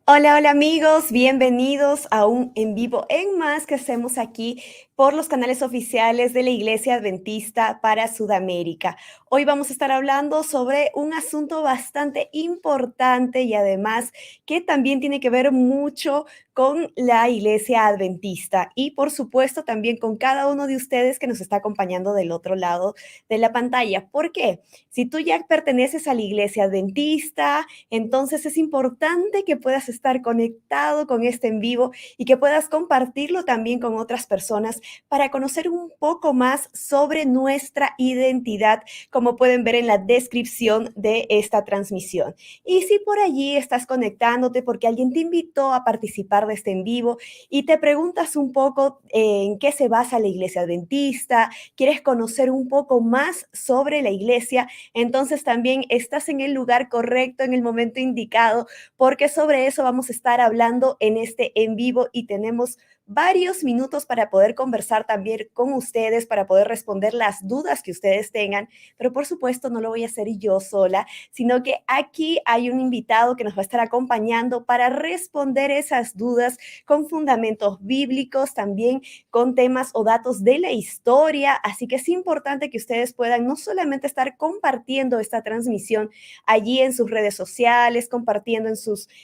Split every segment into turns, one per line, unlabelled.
Hola, hola amigos, bienvenidos a un en vivo en más que hacemos aquí por los canales oficiales de la Iglesia Adventista para Sudamérica. Hoy vamos a estar hablando sobre un asunto bastante importante y además que también tiene que ver mucho con la Iglesia Adventista y por supuesto también con cada uno de ustedes que nos está acompañando del otro lado de la pantalla. ¿Por qué? Si tú ya perteneces a la Iglesia Adventista, entonces es importante que puedas estar conectado con este en vivo y que puedas compartirlo también con otras personas para conocer un poco más sobre nuestra identidad, como pueden ver en la descripción de esta transmisión. Y si por allí estás conectándote porque alguien te invitó a participar de este en vivo y te preguntas un poco en qué se basa la Iglesia Adventista, quieres conocer un poco más sobre la Iglesia, entonces también estás en el lugar correcto, en el momento indicado, porque sobre eso vamos a estar hablando en este en vivo y tenemos varios minutos para poder conversar también con ustedes, para poder responder las dudas que ustedes tengan, pero por supuesto no lo voy a hacer yo sola, sino que aquí hay un invitado que nos va a estar acompañando para responder esas dudas con fundamentos bíblicos, también con temas o datos de la historia, así que es importante que ustedes puedan no solamente estar compartiendo esta transmisión allí en sus redes sociales, compartiendo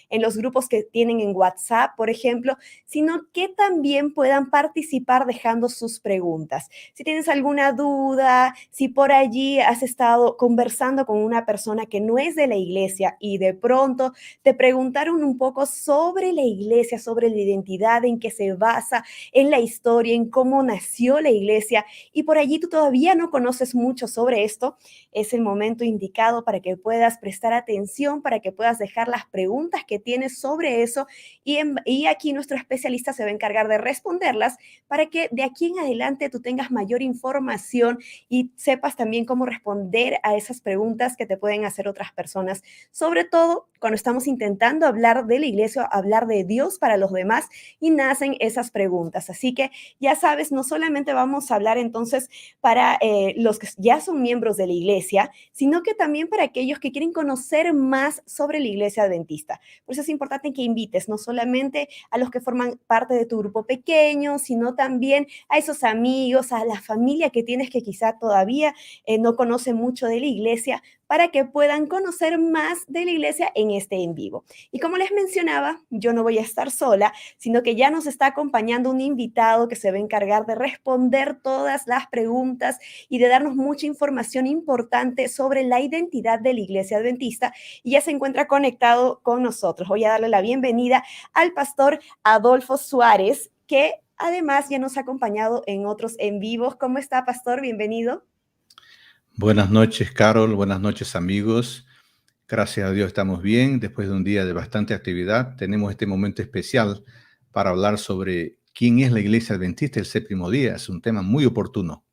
en los grupos que tienen en WhatsApp, por ejemplo, sino que también puedan participar dejando sus preguntas. Si tienes alguna duda, si por allí has estado conversando con una persona que no es de la iglesia y de pronto te preguntaron un poco sobre la iglesia, sobre la identidad en que se basa, en la historia, en cómo nació la iglesia, y por allí tú todavía no conoces mucho sobre esto, es el momento indicado para que puedas prestar atención, para que puedas dejar las preguntas que tienes sobre eso y aquí nuestro especialista se va a encargar de responderlas para que de aquí en adelante tú tengas mayor información y sepas también cómo responder a esas preguntas que te pueden hacer otras personas, sobre todo cuando estamos intentando hablar de la iglesia, hablar de Dios para los demás y nacen esas preguntas. Así que ya sabes, no solamente vamos a hablar entonces para los que ya son miembros de la iglesia, sino que también para aquellos que quieren conocer más sobre la iglesia adventista. Por eso es importante que invites no solamente a los que forman parte de tu grupo pequeño, sino también a esos amigos, a la familia que tienes que quizá todavía no conoce mucho de la iglesia, para que puedan conocer más de la iglesia en este en vivo. Y como les mencionaba, yo no voy a estar sola, sino que ya nos está acompañando un invitado que se va a encargar de responder todas las preguntas y de darnos mucha información importante sobre la identidad de la iglesia adventista y ya se encuentra conectado con nosotros. Voy a darle la bienvenida al pastor Adolfo Suárez, que además ya nos ha acompañado en otros en vivos. ¿Cómo está, pastor? Bienvenido.
Buenas noches, Carol. Buenas noches, amigos. Gracias a Dios estamos bien. Después de un día de bastante actividad, tenemos este momento especial para hablar sobre quién es la Iglesia Adventista el séptimo día. Es un tema muy oportuno.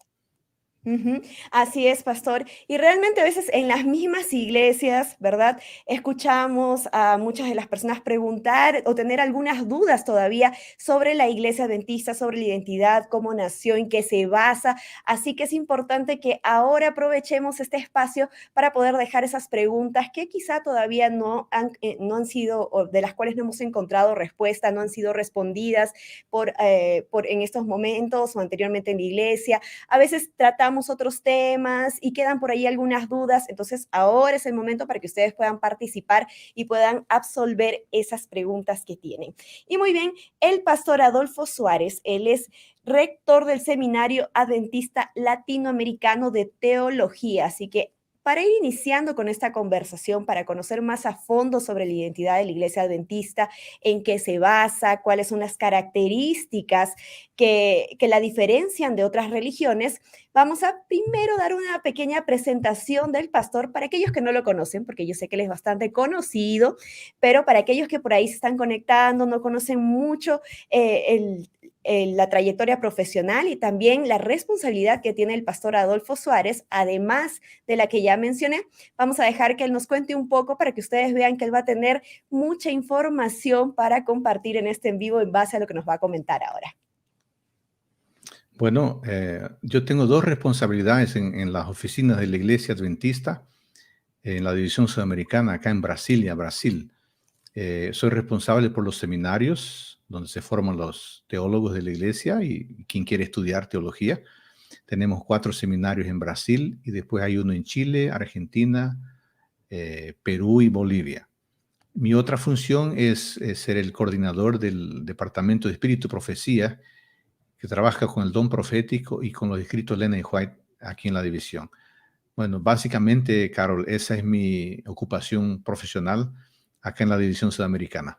Ujú. Así es, pastor. Y realmente a veces en las mismas iglesias, ¿verdad? Escuchamos a muchas de las personas preguntar o tener algunas dudas todavía sobre la iglesia adventista, sobre la identidad, cómo nació, en qué se basa. Así que es importante que ahora aprovechemos este espacio para poder dejar esas preguntas que quizá todavía no han sido, o de las cuales no hemos encontrado respuesta, no han sido respondidas por en estos momentos o anteriormente en la iglesia. A veces tratamos otros temas y quedan por ahí algunas dudas, entonces ahora es el momento para que ustedes puedan participar y puedan absolver esas preguntas que tienen. Y muy bien, el pastor Adolfo Suárez, él es rector del Seminario Adventista Latinoamericano de Teología, así que para ir iniciando con esta conversación, para conocer más a fondo sobre la identidad de la Iglesia Adventista, en qué se basa, cuáles son las características que la diferencian de otras religiones, vamos a primero dar una pequeña presentación del pastor para aquellos que no lo conocen, porque yo sé que él es bastante conocido, pero para aquellos que por ahí se están conectando, no conocen mucho la trayectoria profesional y también la responsabilidad que tiene el pastor Adolfo Suárez, además de la que ya mencioné, vamos a dejar que él nos cuente un poco para que ustedes vean que él va a tener mucha información para compartir en este en vivo en base a lo que nos va a comentar ahora.
Bueno, yo tengo dos responsabilidades en las oficinas de la Iglesia Adventista, en la División Sudamericana, acá en Brasilia, Brasil. Soy responsable por los seminarios donde se forman los teólogos de la iglesia y quien quiere estudiar teología. Tenemos 4 seminarios en Brasil y después hay uno en Chile, Argentina, Perú y Bolivia. Mi otra función es ser el coordinador del Departamento de Espíritu y Profecía, que trabaja con el don profético y con los escritos de Ellen White aquí en la división. Bueno, básicamente, Carol, esa es mi ocupación profesional acá en la división sudamericana.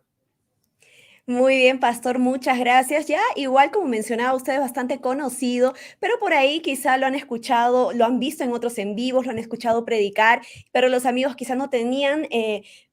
Muy bien, pastor, muchas gracias. Ya, igual como mencionaba, usted es bastante conocido, pero por ahí quizá lo han escuchado, lo han visto en otros en vivos, lo han escuchado predicar, pero los amigos quizá no tenían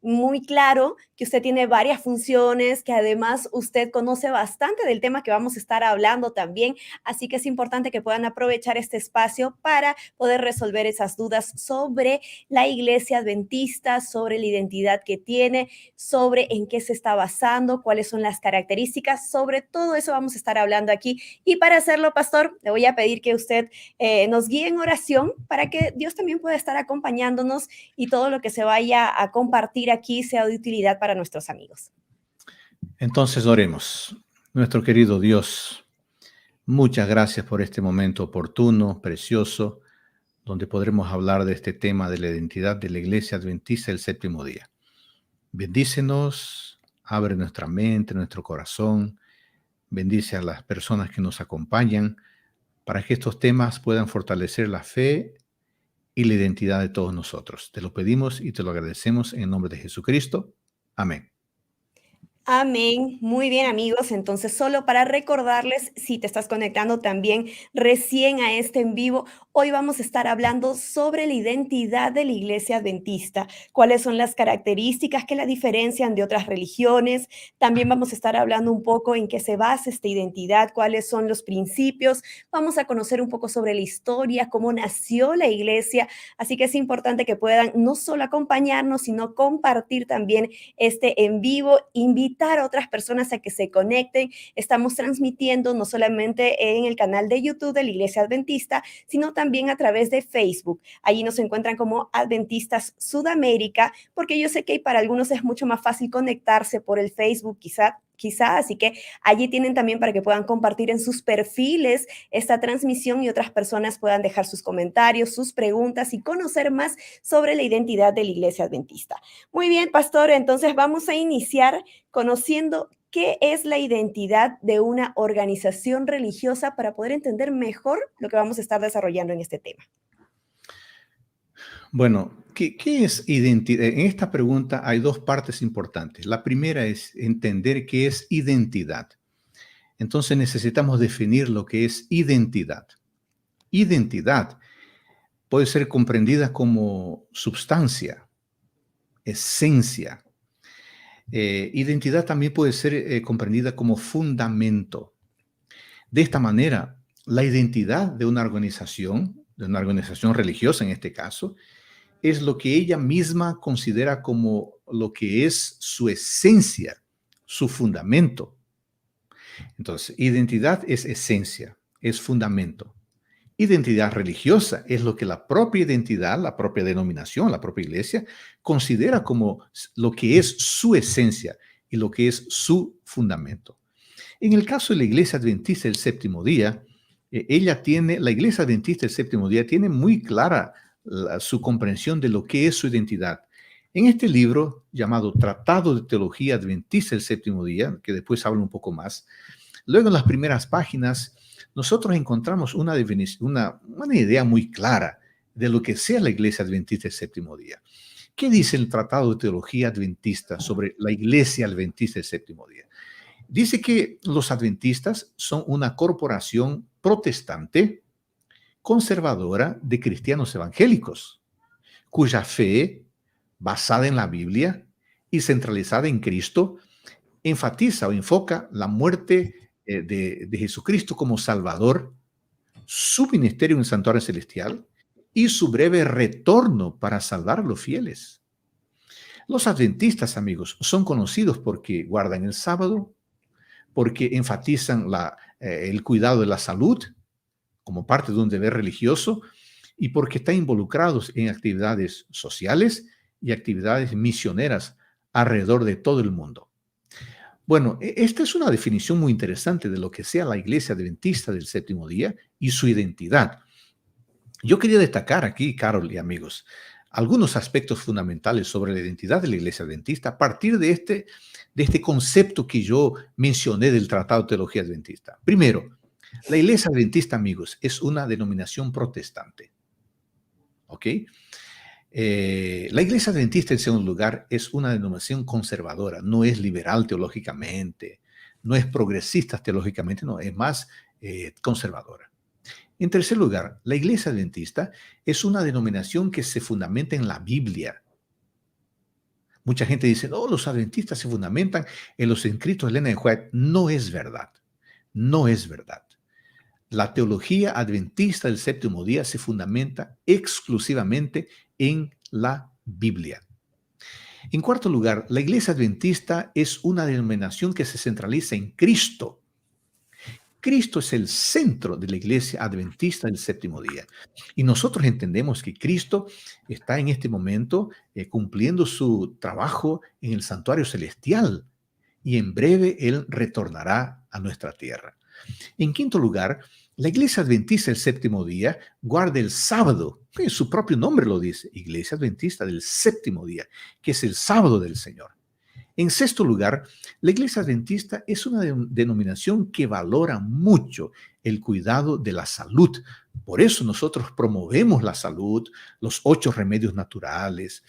muy claro que usted tiene varias funciones, que además usted conoce bastante del tema que vamos a estar hablando también, así que es importante que puedan aprovechar este espacio para poder resolver esas dudas sobre la iglesia adventista, sobre la identidad que tiene, sobre en qué se está basando, cuáles son las características, sobre todo eso vamos a estar hablando aquí. Y para hacerlo, pastor, le voy a pedir que usted nos guíe en oración para que Dios también pueda estar acompañándonos y todo lo que se vaya a compartir aquí sea de utilidad para nuestros amigos.
Entonces oremos. Nuestro querido Dios, muchas gracias por este momento oportuno, precioso, donde podremos hablar de este tema de la identidad de la Iglesia Adventista del Séptimo Día. Bendícenos, abre nuestra mente, nuestro corazón, bendice a las personas que nos acompañan para que estos temas puedan fortalecer la fe y la identidad de todos nosotros. Te lo pedimos y te lo agradecemos en el nombre de Jesucristo. Amén.
Amén. Muy bien, amigos. Entonces, solo para recordarles, si te estás conectando también recién a este en vivo, hoy vamos a estar hablando sobre la identidad de la iglesia adventista, cuáles son las características que la diferencian de otras religiones. También vamos a estar hablando un poco en qué se basa esta identidad, cuáles son los principios. Vamos a conocer un poco sobre la historia, cómo nació la iglesia. Así que es importante que puedan no solo acompañarnos, sino compartir también este en vivo, invitar a otras personas a que se conecten. Estamos transmitiendo no solamente en el canal de YouTube de la Iglesia Adventista, sino también a través de Facebook. Allí nos encuentran como Adventistas Sudamérica, porque yo sé que para algunos es mucho más fácil conectarse por el Facebook, quizá, así que allí tienen también para que puedan compartir en sus perfiles esta transmisión y otras personas puedan dejar sus comentarios, sus preguntas y conocer más sobre la identidad de la Iglesia Adventista. Muy bien, pastor, entonces vamos a iniciar conociendo qué es la identidad de una organización religiosa para poder entender mejor lo que vamos a estar desarrollando en este tema.
Bueno, ¿qué es identidad? En esta pregunta hay 2 partes importantes. La primera es entender qué es identidad. Entonces necesitamos definir lo que es identidad. Identidad puede ser comprendida como substancia, esencia. Identidad también puede ser comprendida como fundamento. De esta manera, la identidad de una organización religiosa en este caso, es lo que ella misma considera como lo que es su esencia, su fundamento. Entonces, identidad es esencia, es fundamento. Identidad religiosa es lo que la propia identidad, la propia denominación, la propia iglesia, considera como lo que es su esencia y lo que es su fundamento. En el caso de la Iglesia Adventista del Séptimo Día, la Iglesia Adventista del Séptimo Día tiene muy clara su comprensión de lo que es su identidad. En este libro llamado Tratado de Teología Adventista del Séptimo Día, que después hablo un poco más, luego en las primeras páginas nosotros encontramos una idea muy clara de lo que sea la Iglesia Adventista del Séptimo Día. ¿Qué dice el Tratado de Teología Adventista sobre la Iglesia Adventista del Séptimo Día? Dice que los adventistas son una corporación protestante conservadora de cristianos evangélicos, cuya fe, basada en la Biblia y centralizada en Cristo, enfatiza o enfoca la muerte de Jesucristo como Salvador, su ministerio en el santuario celestial y su breve retorno para salvar a los fieles. Los adventistas, amigos, son conocidos porque guardan el sábado, porque enfatizan el cuidado de la salud como parte de un deber religioso y porque están involucrados en actividades sociales y actividades misioneras alrededor de todo el mundo. Bueno, esta es una definición muy interesante de lo que sea la Iglesia Adventista del Séptimo Día y su identidad. Yo quería destacar aquí, Carol y amigos, algunos aspectos fundamentales sobre la identidad de la Iglesia Adventista a partir de este concepto que yo mencioné del Tratado de Teología Adventista. Primero, la Iglesia Adventista, amigos, es una denominación protestante. ¿Ok? La Iglesia Adventista, en segundo lugar, es una denominación conservadora, no es liberal teológicamente, no es progresista teológicamente, no, es más conservadora. En tercer lugar, la Iglesia Adventista es una denominación que se fundamenta en la Biblia. Mucha gente dice, no, los adventistas se fundamentan en los escritos de Elena de White. No es verdad, no es verdad. La teología adventista del séptimo día se fundamenta exclusivamente en la Biblia. En cuarto lugar, la Iglesia Adventista es una denominación que se centraliza en Cristo. Cristo es el centro de la Iglesia Adventista del séptimo día. Y nosotros entendemos que Cristo está en este momento cumpliendo su trabajo en el santuario celestial y en breve Él retornará a nuestra tierra. En quinto lugar, la Iglesia Adventista del séptimo día guarda el sábado, que su propio nombre lo dice, Iglesia Adventista del séptimo día, que es el sábado del Señor. En sexto lugar, la Iglesia Adventista es una denominación que valora mucho el cuidado de la salud. Por eso nosotros promovemos la salud, los 8 remedios naturales,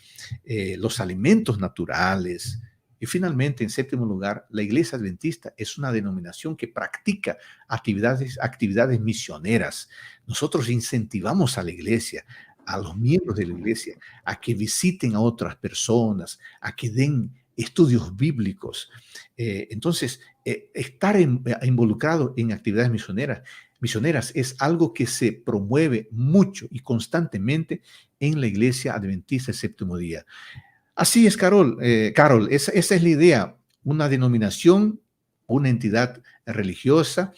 los alimentos naturales. Y finalmente, en séptimo lugar, la Iglesia Adventista es una denominación que practica actividades misioneras. Nosotros incentivamos a la Iglesia, a los miembros de la Iglesia, a que visiten a otras personas, a que den estudios bíblicos. Entonces, estar involucrado en actividades misioneras es algo que se promueve mucho y constantemente en la Iglesia Adventista del séptimo día. Así es, Carol. Esa es la idea. Una denominación, una entidad religiosa,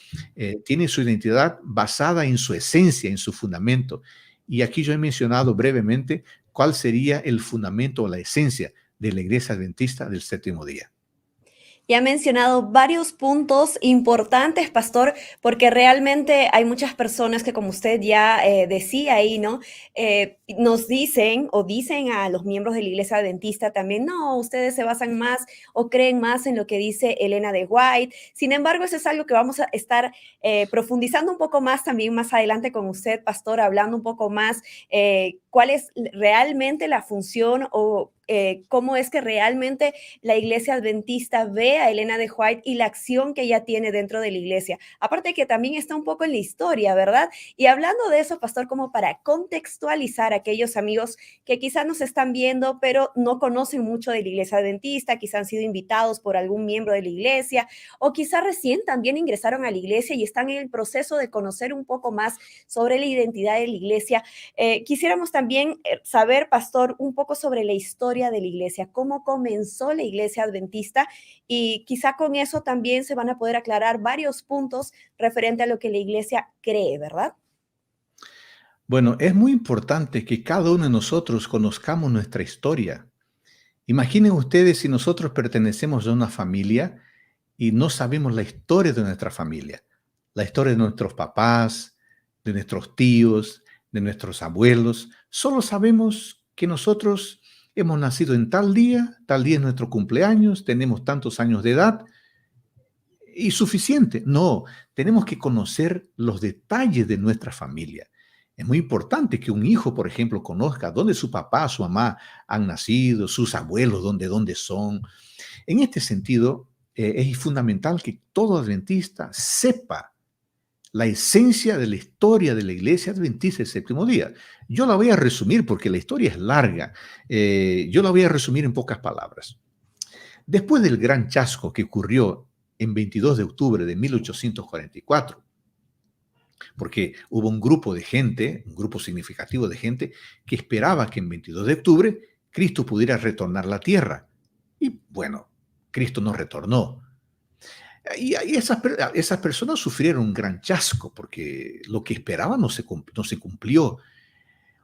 tiene su identidad basada en su esencia, en su fundamento. Y aquí yo he mencionado brevemente cuál sería el fundamento o la esencia de la Iglesia Adventista del séptimo día.
Y ha mencionado varios puntos importantes, pastor, porque realmente hay muchas personas que, como usted ya decía ahí, ¿no? Nos dicen o dicen a los miembros de la Iglesia Adventista también, no, ustedes se basan más o creen más en lo que dice Elena de White. Sin embargo, eso es algo que vamos a estar profundizando un poco más también más adelante con usted, pastor, hablando un poco más cuál es realmente la función o cómo es que realmente la Iglesia Adventista ve a Elena de White y la acción que ella tiene dentro de la iglesia. Aparte que también está un poco en la historia, ¿verdad? Y hablando de eso, pastor, como para contextualizar a aquellos amigos que quizás nos están viendo, pero no conocen mucho de la Iglesia Adventista, quizás han sido invitados por algún miembro de la iglesia, o quizás recién también ingresaron a la iglesia y están en el proceso de conocer un poco más sobre la identidad de la iglesia. Quisiéramos también saber, pastor, un poco sobre la historia de la iglesia, cómo comenzó la Iglesia Adventista, y quizá con eso también se van a poder aclarar varios puntos referente a lo que la iglesia cree, ¿verdad?
Bueno, es muy importante que cada uno de nosotros conozcamos nuestra historia. Imaginen ustedes si nosotros pertenecemos a una familia y no sabemos la historia de nuestra familia, la historia de nuestros papás, de nuestros tíos, de nuestros abuelos. Solo sabemos que nosotros hemos nacido en tal día es nuestro cumpleaños, tenemos tantos años de edad y suficiente. No, tenemos que conocer los detalles de nuestra familia. Es muy importante que un hijo, por ejemplo, conozca dónde su papá, su mamá han nacido, sus abuelos, dónde son. En este sentido, es fundamental que todo adventista sepa la esencia de la historia de la Iglesia Adventista del séptimo día. Yo la voy a resumir porque la historia es larga. Yo la voy a resumir en pocas palabras. Después del gran chasco que ocurrió en 22 de octubre de 1844, porque hubo un grupo de gente, un grupo significativo de gente, que esperaba que en 22 de octubre Cristo pudiera retornar a la tierra. Y bueno, Cristo no retornó. Y esas personas sufrieron un gran chasco porque lo que esperaban no se cumplió.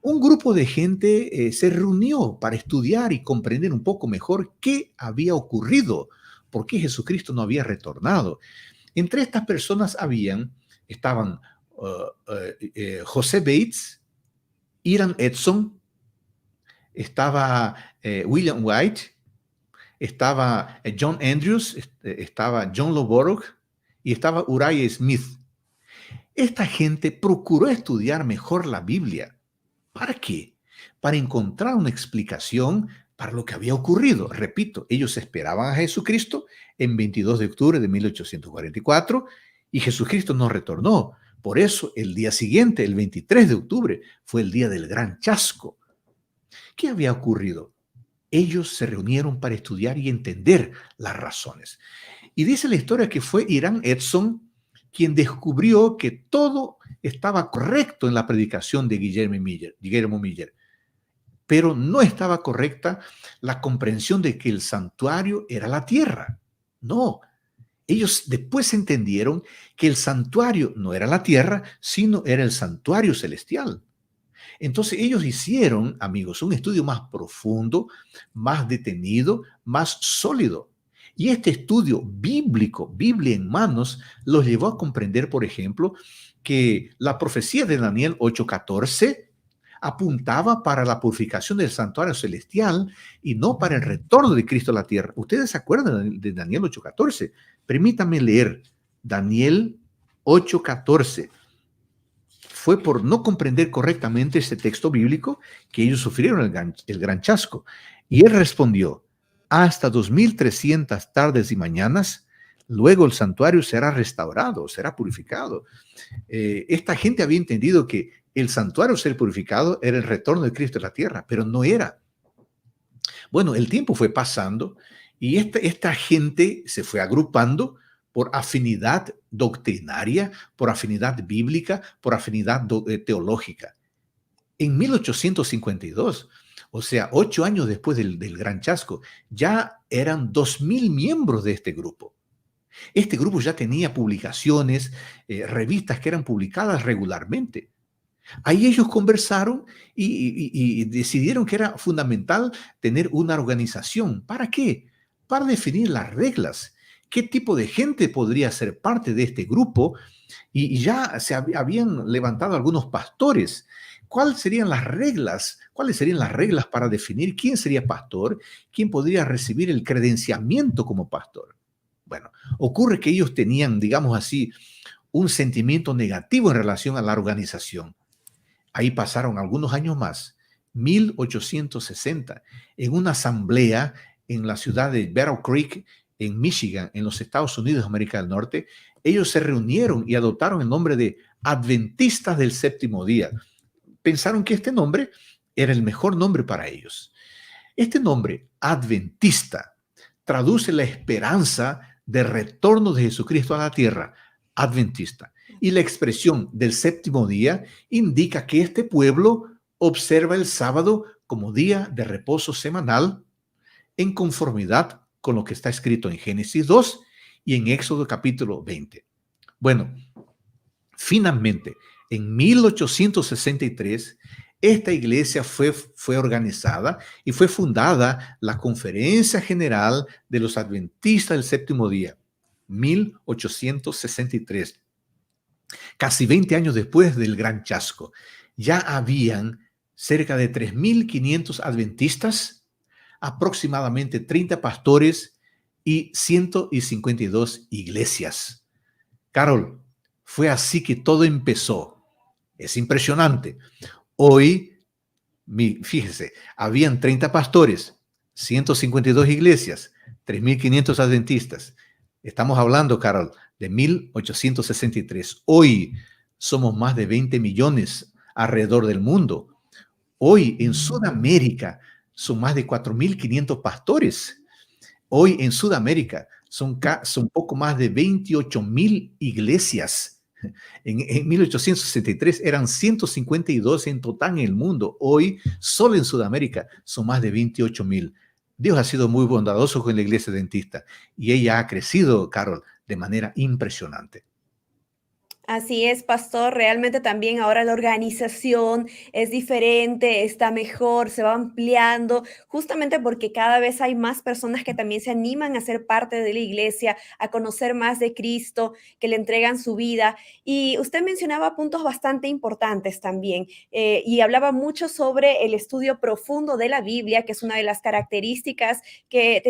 un grupo de gente se reunió para estudiar y comprender un poco mejor qué había ocurrido, por qué Jesucristo no había retornado. Entre estas personas estaban José Bates, Iran Edson, estaba William White, estaba John Andrews, estaba John Loborough y estaba Uriah Smith. Esta gente procuró estudiar mejor la Biblia. ¿Para qué? Para encontrar una explicación para lo que había ocurrido. Repito, ellos esperaban a Jesucristo en 22 de octubre de 1844 y Jesucristo no retornó. Por eso el día siguiente, el 23 de octubre, fue el día del gran chasco. ¿Qué había ocurrido? Ellos se reunieron para estudiar y entender las razones. Y dice la historia que fue Iran Edson quien descubrió que todo estaba correcto en la predicación de Guillermo Miller, pero no estaba correcta la comprensión de que el santuario era la tierra. No, ellos después entendieron que el santuario no era la tierra, sino era el santuario celestial. Entonces ellos hicieron, amigos, un estudio más profundo, más detenido, más sólido. Y este estudio bíblico, Biblia en manos, los llevó a comprender, por ejemplo, que la profecía de Daniel 8:14 apuntaba para la purificación del santuario celestial y no para el retorno de Cristo a la tierra. ¿Ustedes se acuerdan de Daniel 8:14? Permítanme leer Daniel 8:14. Fue por no comprender correctamente este texto bíblico que ellos sufrieron el gran chasco. Y él respondió: hasta 2300 tardes y mañanas, luego el santuario será restaurado, será purificado. Esta gente había entendido que el santuario ser purificado era el retorno de Cristo a la tierra, pero no era. Bueno, el tiempo fue pasando y esta gente se fue agrupando por afinidad doctrinaria, por afinidad bíblica, por afinidad teológica. En 1852, o sea, 8 años después del gran chasco, ya eran 2000 miembros de este grupo. Este grupo ya tenía publicaciones, revistas que eran publicadas regularmente. Ahí ellos conversaron y decidieron que era fundamental tener una organización. ¿Para qué? Para definir las reglas. ¿Qué tipo de gente podría ser parte de este grupo? Y ya se habían levantado algunos pastores. ¿Cuáles serían las reglas? ¿Cuáles serían las reglas para definir quién sería pastor? ¿Quién podría recibir el credenciamiento como pastor? Bueno, ocurre que ellos tenían, digamos así, un sentimiento negativo en relación a la organización. Ahí pasaron algunos años más, 1860, en una asamblea en la ciudad de Battle Creek, en Michigan, en los Estados Unidos de América del Norte. Ellos se reunieron y adoptaron el nombre de Adventistas del Séptimo Día. Pensaron que este nombre era el mejor nombre para ellos. Este nombre, Adventista, traduce la esperanza de retorno de Jesucristo a la tierra, Adventista. Y la expresión del séptimo día indica que este pueblo observa el sábado como día de reposo semanal en conformidad con lo que está escrito en Génesis 2 y en Éxodo capítulo 20. Bueno, finalmente, en 1863, esta iglesia fue organizada y fue fundada la Conferencia General de los Adventistas del Séptimo Día, 1863. Casi 20 años después del gran chasco, ya habían cerca de 3.500 adventistas, aproximadamente 30 pastores y 152 iglesias. Carol, fue así que todo empezó. Es impresionante. Hoy, fíjese, habían 30 pastores, 152 iglesias, 3.500 adventistas. Estamos hablando, Carol, de 1863. Hoy somos más de 20 millones alrededor del mundo. Hoy en Sudamérica son más de 4.500 pastores. Hoy en Sudamérica son poco más de 28.000 iglesias. En 1863 eran 152 en total en el mundo. Hoy, solo en Sudamérica, son más de 28.000. Dios ha sido muy bondadoso con la iglesia adventista y ella ha crecido, Carol, de manera impresionante.
Así es, pastor. Realmente también ahora la organización es diferente, está mejor, se va ampliando, justamente porque cada vez hay más personas que también se animan a ser parte de la iglesia, a conocer más de Cristo, que le entregan su vida. Y usted mencionaba puntos bastante importantes también, y hablaba mucho sobre el estudio profundo de la Biblia, que es una de las características que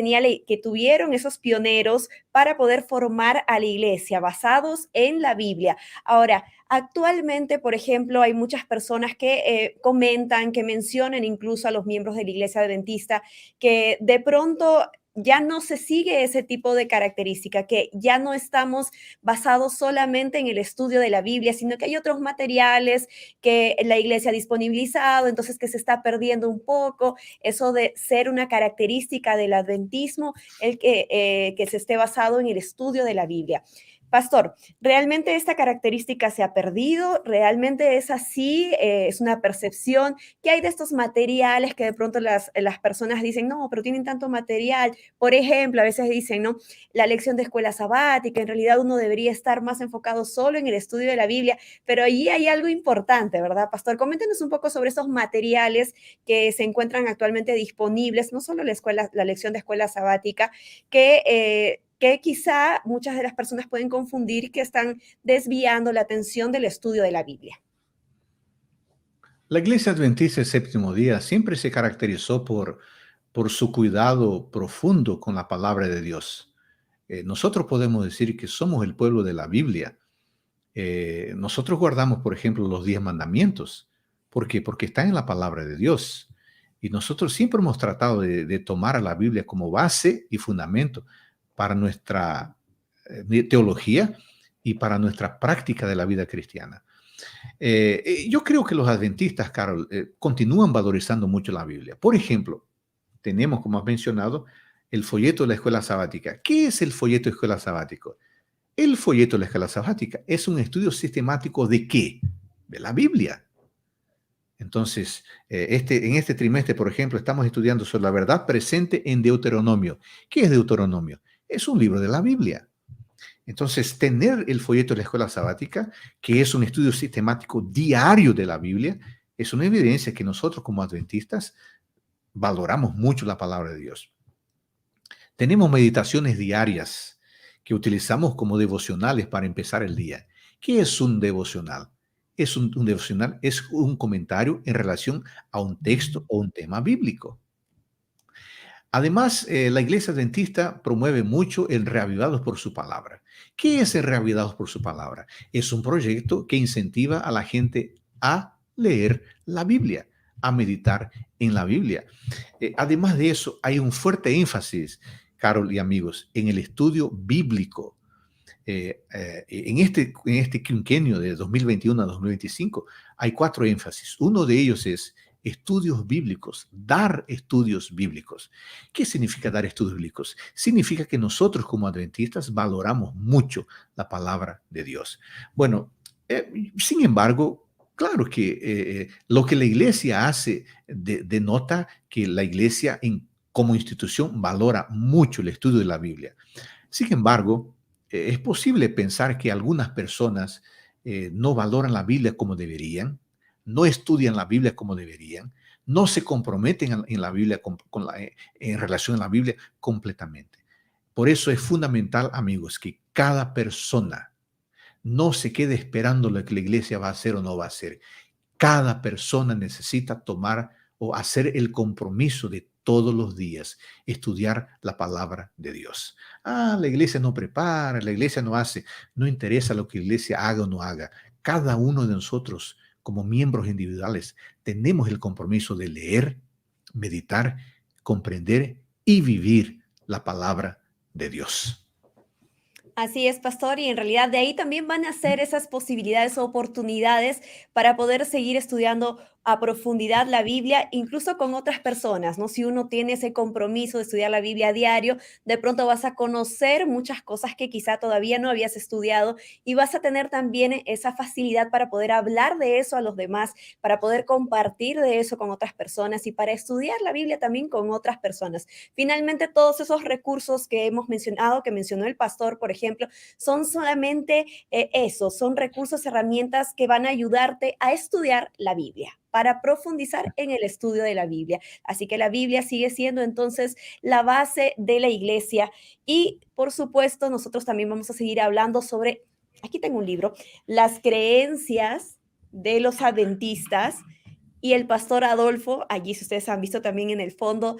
tuvieron esos pioneros para poder formar a la iglesia, basados en la Biblia. Ahora, actualmente, por ejemplo, hay muchas personas que comentan, que mencionan incluso a los miembros de la Iglesia Adventista, que de pronto ya no se sigue ese tipo de característica, que ya no estamos basados solamente en el estudio de la Biblia, sino que hay otros materiales que la iglesia ha disponibilizado, entonces que se está perdiendo un poco eso de ser una característica del adventismo, que se esté basado en el estudio de la Biblia. Pastor, ¿realmente esta característica se ha perdido? ¿Realmente es así? ¿Es una percepción? ¿Qué hay de estos materiales que de pronto las personas dicen, no, pero tienen tanto material? Por ejemplo, a veces dicen, ¿no? La lección de escuela sabática, en realidad uno debería estar más enfocado solo en el estudio de la Biblia, pero allí hay algo importante, ¿verdad, Pastor? Coméntenos un poco sobre esos materiales que se encuentran actualmente disponibles, no solo la lección de escuela sabática, que quizá muchas de las personas pueden confundir que están desviando la atención del estudio de la Biblia.
La Iglesia Adventista del Séptimo Día siempre se caracterizó por su cuidado profundo con la palabra de Dios. Nosotros podemos decir que somos el pueblo de la Biblia. Nosotros guardamos, por ejemplo, los 10 mandamientos. ¿Por qué? Porque están en la palabra de Dios. Y nosotros siempre hemos tratado de tomar a la Biblia como base y fundamento para nuestra teología y para nuestra práctica de la vida cristiana. Yo creo que los adventistas, Carol, continúan valorizando mucho la Biblia. Por ejemplo, tenemos, como has mencionado, el folleto de la escuela sabática. ¿Qué es el folleto de escuela sabática? El folleto de la escuela sabática es un estudio sistemático ¿de qué? De la Biblia. Entonces, en este trimestre, por ejemplo, estamos estudiando sobre la verdad presente en Deuteronomio. ¿Qué es Deuteronomio? Es un libro de la Biblia. Entonces, tener el folleto de la escuela sabática, que es un estudio sistemático diario de la Biblia, es una evidencia que nosotros como adventistas valoramos mucho la palabra de Dios. Tenemos meditaciones diarias que utilizamos como devocionales para empezar el día. ¿Qué es un devocional? Un devocional es un comentario en relación a un texto o un tema bíblico. Además, la Iglesia Adventista promueve mucho el Reavivados por su palabra. ¿Qué es el Reavivados por su palabra? Es un proyecto que incentiva a la gente a leer la Biblia, a meditar en la Biblia. Además de eso, hay un fuerte énfasis, Carol y amigos, en el estudio bíblico. En este quinquenio de 2021 a 2025 hay 4 énfasis. Uno de ellos es estudios bíblicos, dar estudios bíblicos. ¿Qué significa dar estudios bíblicos? Significa que nosotros como adventistas valoramos mucho la palabra de Dios. Bueno, sin embargo, claro que lo que la iglesia hace denota que la iglesia como institución valora mucho el estudio de la Biblia. Sin embargo, es posible pensar que algunas personas no valoran la Biblia como deberían, no estudian la Biblia como deberían, no se comprometen en la Biblia en relación a la Biblia completamente. Por eso es fundamental, amigos, que cada persona no se quede esperando lo que la iglesia va a hacer o no va a hacer. Cada persona necesita tomar o hacer el compromiso de todos los días estudiar la palabra de Dios. La iglesia no prepara, la iglesia no hace. No interesa lo que la iglesia haga o no haga. Cada uno de nosotros, como miembros individuales, tenemos el compromiso de leer, meditar, comprender y vivir la palabra de Dios.
Así es, pastor, y en realidad de ahí también van a ser esas posibilidades o oportunidades para poder seguir estudiando a profundidad la Biblia, incluso con otras personas, ¿no? Si uno tiene ese compromiso de estudiar la Biblia a diario, de pronto vas a conocer muchas cosas que quizá todavía no habías estudiado y vas a tener también esa facilidad para poder hablar de eso a los demás, para poder compartir de eso con otras personas y para estudiar la Biblia también con otras personas. Finalmente, todos esos recursos que hemos mencionado, que mencionó el pastor, por ejemplo, son solamente eso, son recursos, herramientas que van a ayudarte a estudiar la Biblia, para profundizar en el estudio de la Biblia. Así que la Biblia sigue siendo entonces la base de la iglesia y por supuesto nosotros también vamos a seguir hablando sobre, aquí tengo un libro, las creencias de los adventistas. Y el pastor Adolfo, allí si ustedes han visto también en el fondo,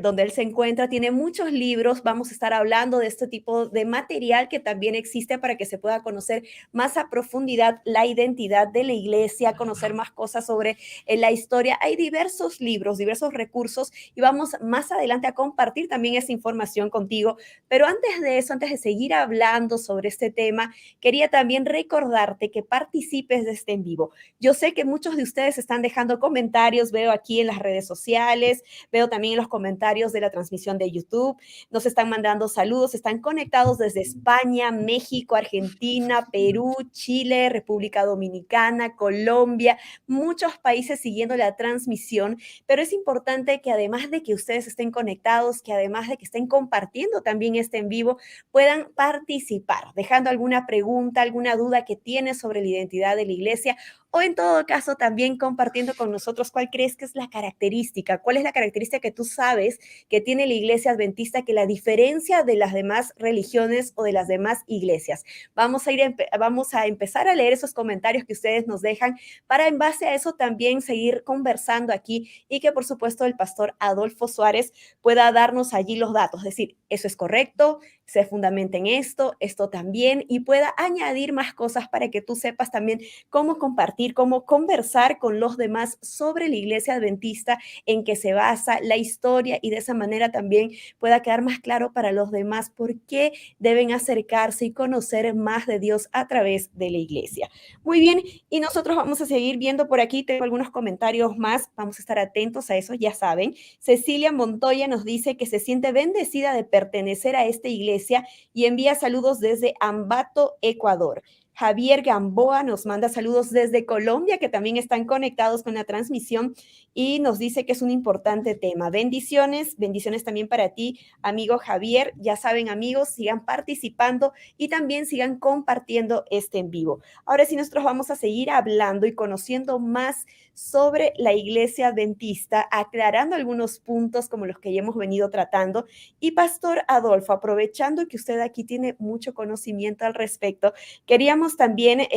donde él se encuentra, tiene muchos libros. Vamos a estar hablando de este tipo de material que también existe para que se pueda conocer más a profundidad la identidad de la iglesia, conocer más cosas sobre la historia. Hay diversos libros, diversos recursos y vamos más adelante a compartir también esa información contigo. Pero antes de eso, antes de seguir hablando sobre este tema, quería también recordarte que participes de este en vivo. Yo sé que muchos de ustedes están dejando comentarios, veo aquí en las redes sociales, veo también en los comentarios de la transmisión de YouTube, nos están mandando saludos, están conectados desde España, México, Argentina, Perú, Chile, República Dominicana, Colombia, muchos países siguiendo la transmisión, pero es importante que además de que ustedes estén conectados, que además de que estén compartiendo también este en vivo, puedan participar, dejando alguna pregunta, alguna duda que tienen sobre la identidad de la iglesia o en todo caso también compartiendo con nosotros cuál crees que es la característica, cuál es la característica que tú sabes que tiene la iglesia adventista que la diferencia de las demás religiones o de las demás iglesias. Vamos a empezar a leer esos comentarios que ustedes nos dejan para en base a eso también seguir conversando aquí y que por supuesto el pastor Adolfo Suárez pueda darnos allí los datos, es decir, eso es correcto, se fundamenta en esto, esto también y pueda añadir más cosas para que tú sepas también cómo compartir, cómo conversar con los demás sobre la iglesia adventista, en que se basa la historia y de esa manera también pueda quedar más claro para los demás por qué deben acercarse y conocer más de Dios a través de la iglesia. Muy bien, y nosotros vamos a seguir viendo por aquí, tengo algunos comentarios más, vamos a estar atentos a eso, ya saben. Cecilia Montoya nos dice que se siente bendecida de pertenecer a esta iglesia y envía saludos desde Ambato, Ecuador. Javier Gamboa nos manda saludos desde Colombia, que también están conectados con la transmisión y nos dice que es un importante tema. Bendiciones, bendiciones también para ti, amigo Javier. Ya saben, amigos, sigan participando y también sigan compartiendo este en vivo. Ahora sí, nosotros vamos a seguir hablando y conociendo más sobre la iglesia adventista, aclarando algunos puntos como los que ya hemos venido tratando. Y Pastor Adolfo, aprovechando que usted aquí tiene mucho conocimiento al respecto, queríamos también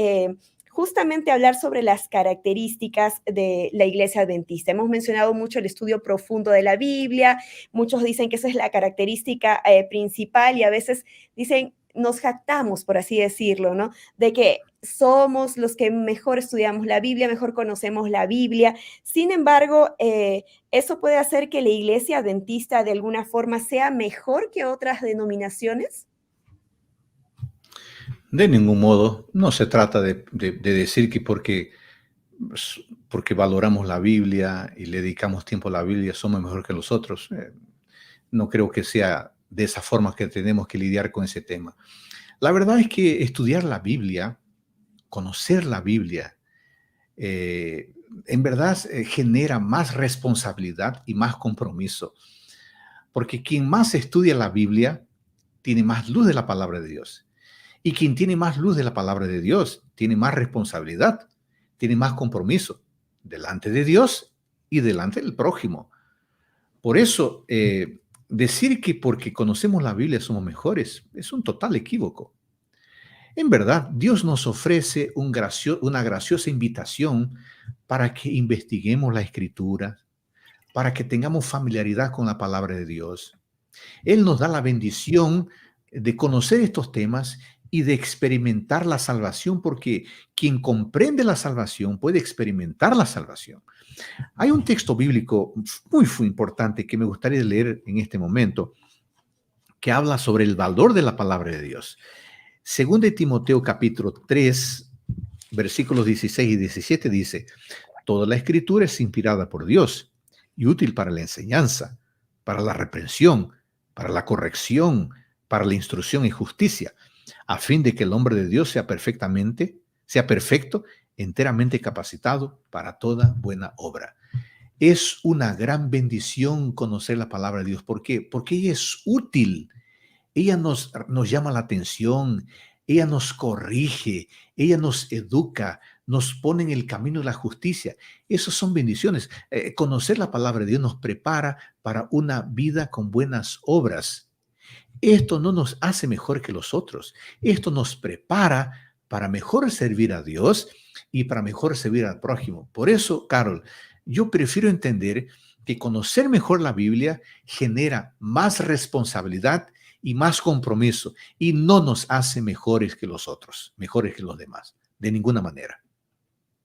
justamente hablar sobre las características de la iglesia adventista. Hemos mencionado mucho el estudio profundo de la Biblia, muchos dicen que esa es la característica principal y a veces dicen, nos jactamos, por así decirlo, ¿no? De que somos los que mejor estudiamos la Biblia, mejor conocemos la Biblia. Sin embargo, ¿eso puede hacer que la iglesia adventista de alguna forma sea mejor que otras denominaciones?
De ningún modo, no se trata de decir que porque valoramos la Biblia y le dedicamos tiempo a la Biblia somos mejor que los otros. No creo que sea de esa forma que tenemos que lidiar con ese tema. La verdad es que estudiar la Biblia, conocer la Biblia, en verdad genera más responsabilidad y más compromiso. Porque quien más estudia la Biblia tiene más luz de la palabra de Dios. Y quien tiene más luz de la palabra de Dios tiene más responsabilidad, tiene más compromiso delante de Dios y delante del prójimo. Por eso, decir que porque conocemos la Biblia somos mejores es un total equívoco. En verdad, Dios nos ofrece una graciosa invitación para que investiguemos la Escritura, para que tengamos familiaridad con la palabra de Dios. Él nos da la bendición de conocer estos temas y de experimentar la salvación, porque quien comprende la salvación puede experimentar la salvación. Hay un texto bíblico muy importante que me gustaría leer en este momento, que habla sobre el valor de la palabra de Dios. Según de Timoteo capítulo 3, versículos 16 y 17 dice: toda la escritura es inspirada por Dios y útil para la enseñanza, para la reprensión, para la corrección, para la instrucción y justicia, a fin de que el hombre de Dios sea perfecto, enteramente capacitado para toda buena obra. Es una gran bendición conocer la palabra de Dios. ¿Por qué? Porque ella es útil. Ella nos llama la atención, ella nos corrige, ella nos educa, nos pone en el camino de la justicia. Esas son bendiciones. Conocer la palabra de Dios nos prepara para una vida con buenas obras. Esto no nos hace mejor que los otros. Esto nos prepara para mejor servir a Dios y para mejor servir al prójimo. Por eso, Carol, yo prefiero entender que conocer mejor la Biblia genera más responsabilidad y más compromiso y no nos hace mejores que los otros, mejores que los demás, de ninguna manera.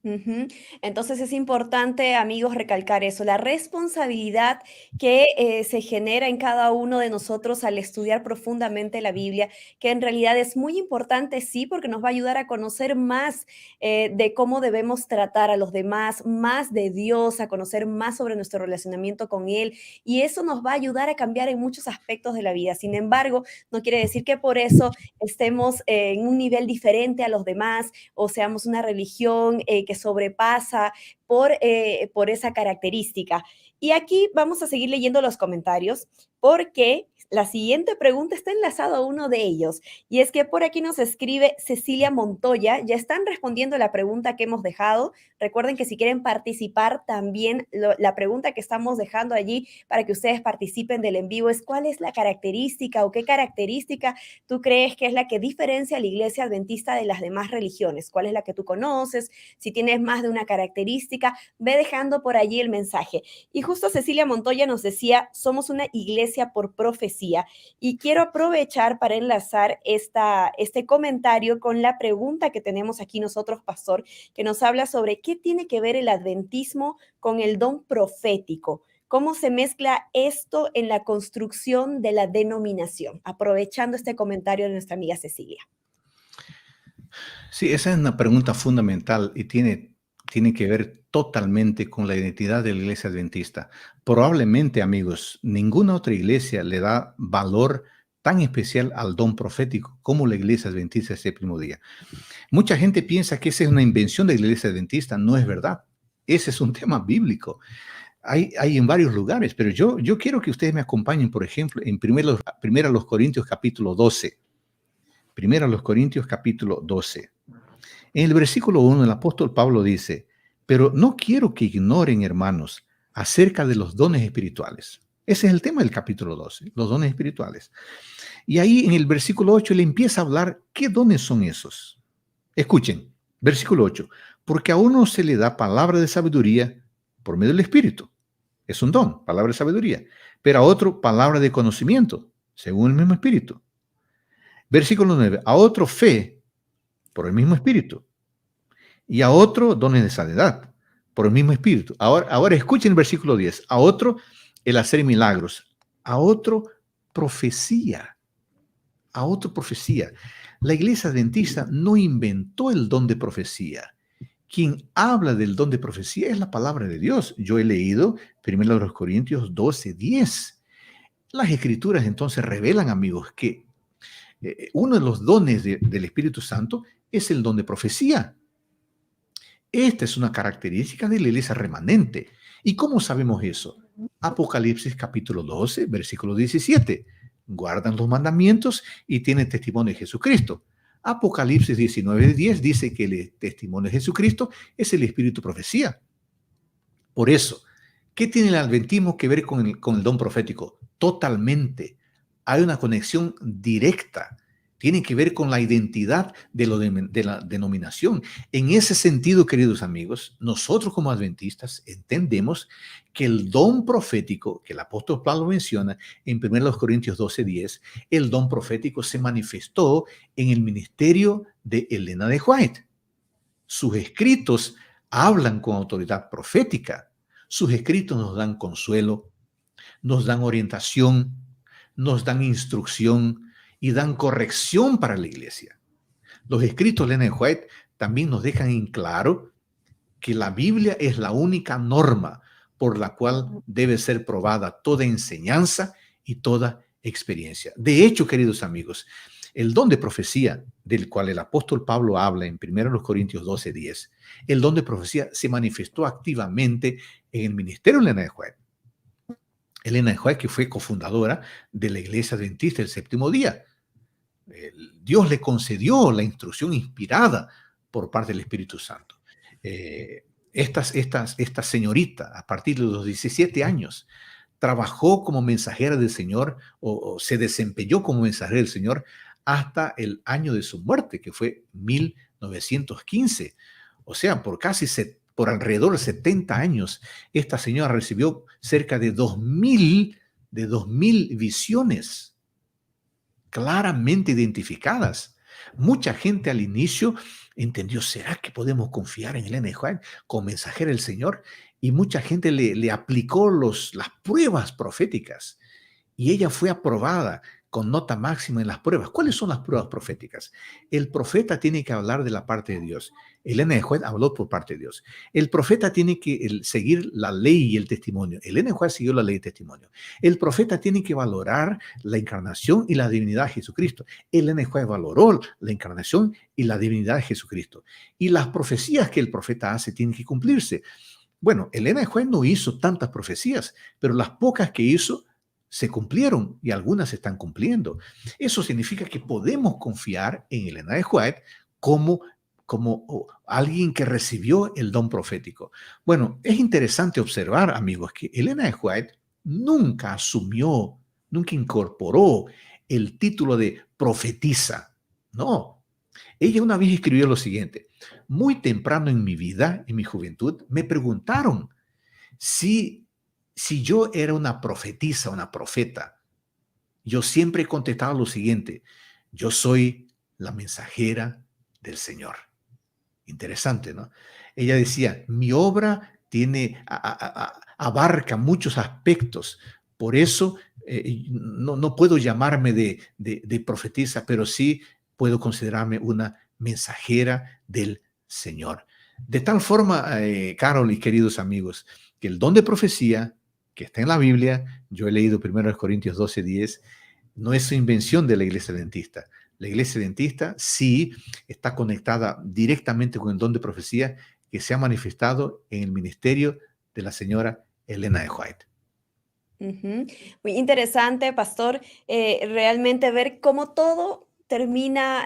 Ujú. Entonces es importante, amigos, recalcar eso, la responsabilidad que se genera en cada uno de nosotros al estudiar profundamente la Biblia, que en realidad es muy importante, sí, porque nos va a ayudar a conocer más de cómo debemos tratar a los demás, más de Dios, a conocer más sobre nuestro relacionamiento con Él, y eso nos va a ayudar a cambiar en muchos aspectos de la vida. Sin embargo, no quiere decir que por eso estemos en un nivel diferente a los demás o seamos una religión que sobrepasa por esa característica. Y aquí vamos a seguir leyendo los comentarios porque la siguiente pregunta está enlazada a uno de ellos. Y es que por aquí nos escribe Cecilia Montoya. Ya están respondiendo la pregunta que hemos dejado. Recuerden que si quieren participar también, la pregunta que estamos dejando allí para que ustedes participen del en vivo es ¿cuál es la característica o qué característica tú crees que es la que diferencia a la iglesia adventista de las demás religiones? ¿Cuál es la que tú conoces? Si tienes más de una característica, ve dejando por allí el mensaje. Y justo Cecilia Montoya nos decía, somos una iglesia por profecía. Y quiero aprovechar para enlazar este comentario con la pregunta que tenemos aquí nosotros, pastor, que nos habla sobre qué tiene que ver el adventismo con el don profético. ¿Cómo se mezcla esto en la construcción de la denominación? Aprovechando este comentario de nuestra amiga Cecilia.
Sí, esa es una pregunta fundamental y tiene que ver totalmente con la identidad de la iglesia adventista. Probablemente, amigos, ninguna otra iglesia le da valor tan especial al don profético como la iglesia adventista ese séptimo día. Mucha gente piensa que esa es una invención de la iglesia adventista. No es verdad. Ese es un tema bíblico. Hay en varios lugares, pero yo quiero que ustedes me acompañen, por ejemplo, en primera los Corintios capítulo 12. Primera los Corintios capítulo 12. En el versículo 1, el apóstol Pablo dice, pero no quiero que ignoren, hermanos, acerca de los dones espirituales. Ese es el tema del capítulo 12, los dones espirituales. Y ahí en el versículo 8 le empieza a hablar qué dones son esos. Escuchen, versículo 8, porque a uno se le da palabra de sabiduría por medio del Espíritu. Es un don, palabra de sabiduría. Pero a otro palabra de conocimiento, según el mismo Espíritu. Versículo 9, a otro fe por el mismo Espíritu. Y a otro dones de sanidad por el mismo Espíritu. Ahora escuchen el versículo 10. A otro el hacer milagros. A otro profecía. A otro profecía. La iglesia adventista no inventó el don de profecía. Quien habla del don de profecía es la palabra de Dios. Yo he leído 1 Corintios 12:10. Las escrituras entonces revelan, amigos, que uno de los dones del Espíritu Santo es el don de profecía. Esta es una característica de la iglesia remanente. ¿Y cómo sabemos eso? Apocalipsis capítulo 12, versículo 17. Guardan los mandamientos y tienen testimonio de Jesucristo. Apocalipsis 19:10 dice que el testimonio de Jesucristo es el espíritu profecía. Por eso, ¿qué tiene el adventismo que ver con el don profético? Totalmente. Hay una conexión directa. Tiene que ver con la identidad de la denominación. En ese sentido, queridos amigos, nosotros como adventistas entendemos que el don profético, que el apóstol Pablo menciona en 1 Corintios 12:10, el don profético se manifestó en el ministerio de Elena de White. Sus escritos hablan con autoridad profética. Sus escritos nos dan consuelo, nos dan orientación, nos dan instrucción y dan corrección para la iglesia. Los escritos de Elena de White también nos dejan en claro que la Biblia es la única norma por la cual debe ser probada toda enseñanza y toda experiencia. De hecho, queridos amigos, el don de profecía del cual el apóstol Pablo habla en 1 Corintios 12:10, el don de profecía se manifestó activamente en el ministerio de Elena de White. Elena de White, que fue cofundadora de la Iglesia Adventista del Séptimo Día. Dios le concedió la instrucción inspirada por parte del Espíritu Santo. Esta señorita, a partir de los 17 años, trabajó como mensajera del Señor o se desempeñó como mensajera del Señor hasta el año de su muerte, que fue 1915. O sea, por alrededor de 70 años, esta señora recibió cerca de 2.000 visiones claramente identificadas. Mucha gente al inicio entendió, ¿será que podemos confiar en Elena de White como mensajera del Señor? Y mucha gente le aplicó las pruebas proféticas y ella fue aprobada con nota máxima en las pruebas. ¿Cuáles son las pruebas proféticas? El profeta tiene que hablar de la parte de Dios. Elena de White habló por parte de Dios. El profeta tiene que seguir la ley y el testimonio. Elena de White siguió la ley y el testimonio. El profeta tiene que valorar la encarnación y la divinidad de Jesucristo. Elena de White valoró la encarnación y la divinidad de Jesucristo. Y las profecías que el profeta hace tienen que cumplirse. Bueno, Elena de White no hizo tantas profecías, pero las pocas que hizo se cumplieron y algunas se están cumpliendo. Eso significa que podemos confiar en Elena de White como alguien que recibió el don profético. Bueno, es interesante observar, amigos, que Elena de White nunca asumió, nunca incorporó el título de profetisa. No. Ella una vez escribió lo siguiente: muy temprano en mi vida, en mi juventud, me preguntaron si yo era una profetisa, una profeta. Yo siempre he contestado lo siguiente: yo soy la mensajera del Señor. Interesante, ¿no? Ella decía, mi obra abarca muchos aspectos, por eso no puedo llamarme de profetisa, pero sí puedo considerarme una mensajera del Señor. De tal forma, Carol y queridos amigos, que el don de profecía que está en la Biblia, yo he leído 1 Corintios 12:10, no es invención de la Iglesia Adventista. La Iglesia Adventista sí está conectada directamente con el don de profecía que se ha manifestado en el ministerio de la señora Elena de White.
Muy interesante, pastor, realmente ver cómo todo termina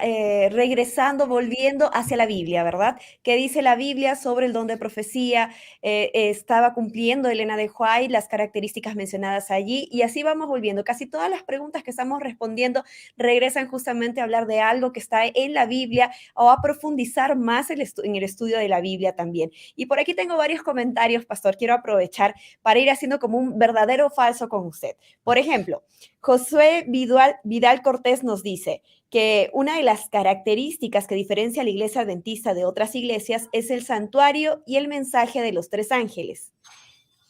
regresando, volviendo hacia la Biblia, ¿verdad? ¿Qué dice la Biblia sobre el don de profecía? Estaba cumpliendo Elena de White las características mencionadas allí y así vamos volviendo. Casi todas las preguntas que estamos respondiendo regresan justamente a hablar de algo que está en la Biblia o a profundizar más en el estudio de la Biblia también. Y por aquí tengo varios comentarios, pastor, quiero aprovechar para ir haciendo como un verdadero o falso con usted. Por ejemplo, Josué Vidal Cortés nos dice que una de las características que diferencia a la iglesia adventista de otras iglesias es el santuario y el mensaje de los tres ángeles.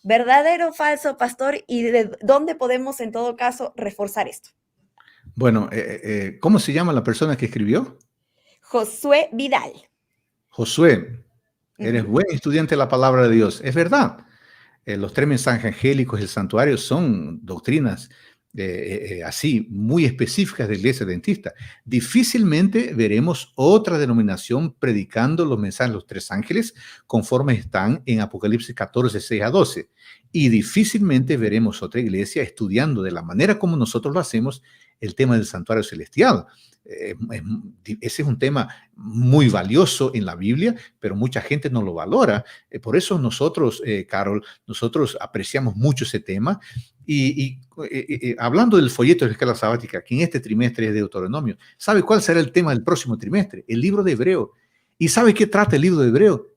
¿Verdadero o falso, pastor? ¿Y de dónde podemos, en todo caso, reforzar esto?
Bueno, ¿cómo se llama la persona que escribió?
Josué Vidal.
Josué, eres buen estudiante de la palabra de Dios. Es verdad. Los tres mensajes angélicos y el santuario son doctrinas así muy específicas de la iglesia adventista. Difícilmente veremos otra denominación predicando los mensajes de los tres ángeles conforme están en Apocalipsis 14, 6 a 12. Y difícilmente veremos otra iglesia estudiando de la manera como nosotros lo hacemos el tema del santuario celestial. Ese es un tema muy valioso en la Biblia, pero mucha gente no lo valora. Por eso nosotros, Carol, nosotros apreciamos mucho ese tema. Y hablando del folleto de la escala sabática, que en este trimestre es de Deuteronomio, ¿sabe cuál será el tema del próximo trimestre? El libro de Hebreo. ¿Y sabe qué trata el libro de Hebreo?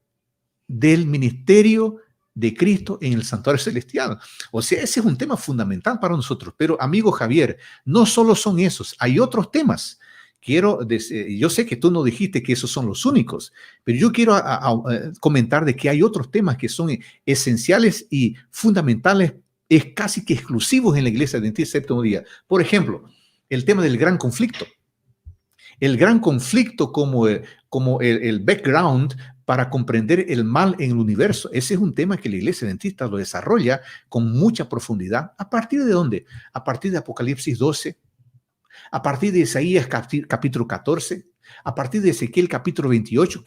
Del ministerio de Cristo en el santuario celestial. O sea, ese es un tema fundamental para nosotros. Pero, amigo Javier, no solo son esos, hay otros temas. Yo sé que tú no dijiste que esos son los únicos, pero yo quiero comentar de que hay otros temas que son esenciales y fundamentales, es casi que exclusivos en la iglesia adventista del séptimo día. Por ejemplo, el tema del gran conflicto. El gran conflicto como el background para comprender el mal en el universo. Ese es un tema que la Iglesia Adventista lo desarrolla con mucha profundidad. ¿A partir de dónde? A partir de Apocalipsis 12, a partir de Isaías capítulo 14, a partir de Ezequiel capítulo 28,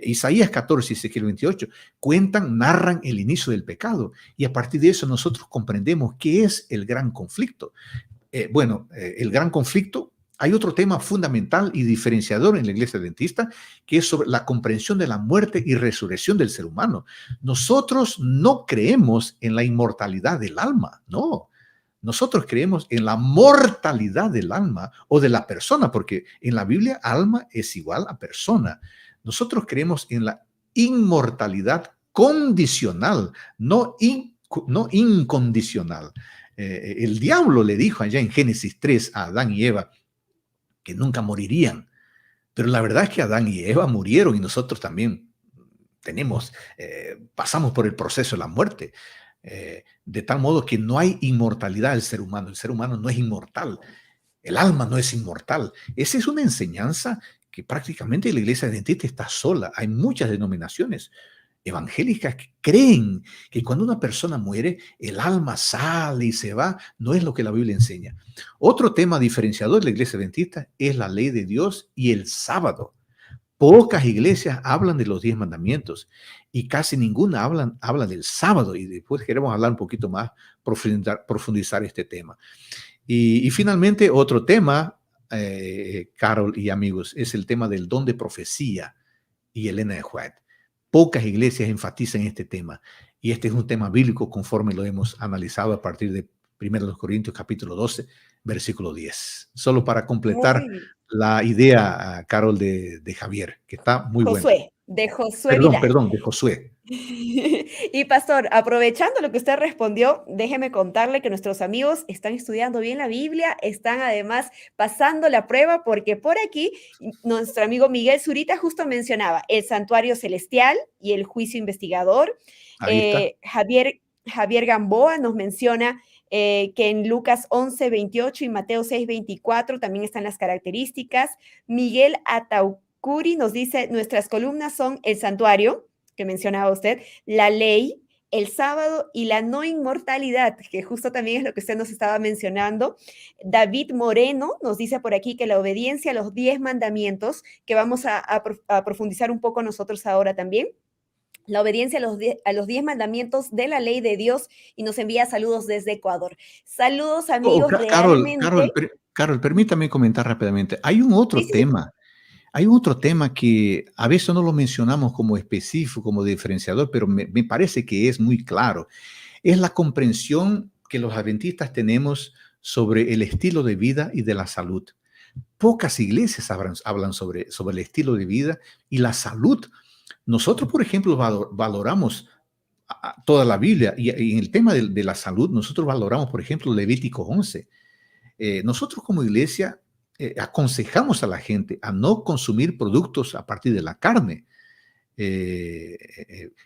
Isaías 14 y Ezequiel 28 cuentan, narran el inicio del pecado. Y a partir de eso nosotros comprendemos qué es el gran conflicto. El gran conflicto, hay otro tema fundamental y diferenciador en la Iglesia Adventista, que es sobre la comprensión de la muerte y resurrección del ser humano. Nosotros no creemos en la inmortalidad del alma, no. Nosotros creemos en la mortalidad del alma o de la persona, porque en la Biblia alma es igual a persona. Nosotros creemos en la inmortalidad condicional, no incondicional. El diablo le dijo allá en Génesis 3 a Adán y Eva que nunca morirían, pero la verdad es que Adán y Eva murieron y nosotros también pasamos por el proceso de la muerte. De tal modo que no hay inmortalidad del ser humano. El ser humano no es inmortal. El alma no es inmortal. Esa es una enseñanza que prácticamente la Iglesia Adventista está sola. Hay muchas denominaciones evangélicas que creen que cuando una persona muere, el alma sale y se va. No es lo que la Biblia enseña. Otro tema diferenciador de la Iglesia Adventista es la ley de Dios y el sábado. Pocas iglesias hablan de los 10 mandamientos y casi ninguna habla del sábado, y después queremos hablar un poquito más, profundizar este tema. Y finalmente otro tema, Carol y amigos, es el tema del don de profecía y Elena de White. Pocas iglesias enfatizan este tema, y este es un tema bíblico conforme lo hemos analizado a partir de 1 Corintios capítulo 12, versículo 10. Solo para completar la idea, Carol, de Javier, que está muy buena.
De Josué Villar.
Perdón, de Josué.
Y pastor, aprovechando lo que usted respondió, déjeme contarle que nuestros amigos están estudiando bien la Biblia, están además pasando la prueba, porque por aquí nuestro amigo Miguel Zurita justo mencionaba el santuario celestial y el juicio investigador. Javier Gamboa nos menciona que en Lucas 11:28 y Mateo 6:24 también están las características. Miguel Ataucuri nos dice, nuestras columnas son el santuario, que mencionaba usted, la ley, el sábado y la no inmortalidad, que justo también es lo que usted nos estaba mencionando. David Moreno nos dice por aquí que la obediencia a los 10 mandamientos, que vamos a profundizar un poco nosotros ahora también. La obediencia a los 10 mandamientos de la ley de Dios, y nos envía saludos desde Ecuador. Saludos, amigos.
Carol, permítame comentar rápidamente. Hay un otro tema. Hay otro tema que a veces no lo mencionamos como específico, como diferenciador, pero me parece que es muy claro. Es la comprensión que los adventistas tenemos sobre el estilo de vida y de la salud. Pocas iglesias hablan sobre el estilo de vida y la salud. Nosotros, por ejemplo, valoramos toda la Biblia, y en el tema de la salud, nosotros valoramos, por ejemplo, Levítico 11. Nosotros como iglesia aconsejamos a la gente a no consumir productos a partir de la carne.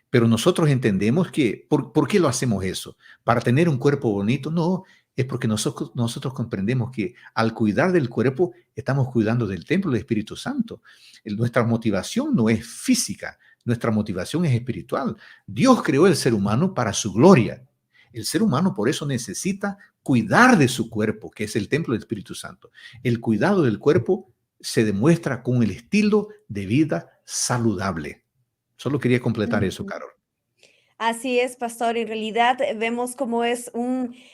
Pero nosotros entendemos que, ¿por qué lo hacemos eso? ¿Para tener un cuerpo bonito? No, es porque nosotros comprendemos que al cuidar del cuerpo, estamos cuidando del templo del Espíritu Santo. Nuestra motivación no es física, nuestra motivación es espiritual. Dios creó el ser humano para su gloria. El ser humano por eso necesita cuidar de su cuerpo, que es el templo del Espíritu Santo. El cuidado del cuerpo se demuestra con el estilo de vida saludable. Solo quería completar eso, Carol.
Así es, pastor. En realidad vemos cómo es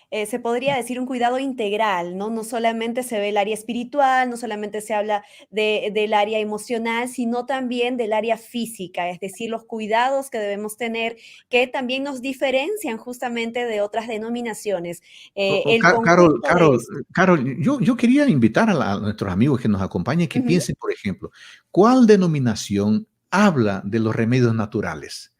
se podría decir un cuidado integral, ¿no? No solamente se ve el área espiritual, no solamente se habla del área emocional, sino también del área física, es decir, los cuidados que debemos tener, que también nos diferencian justamente de otras denominaciones.
Carol, yo quería invitar a nuestros amigos que nos acompañen que piensen, por ejemplo, ¿cuál denominación habla de los remedios naturales?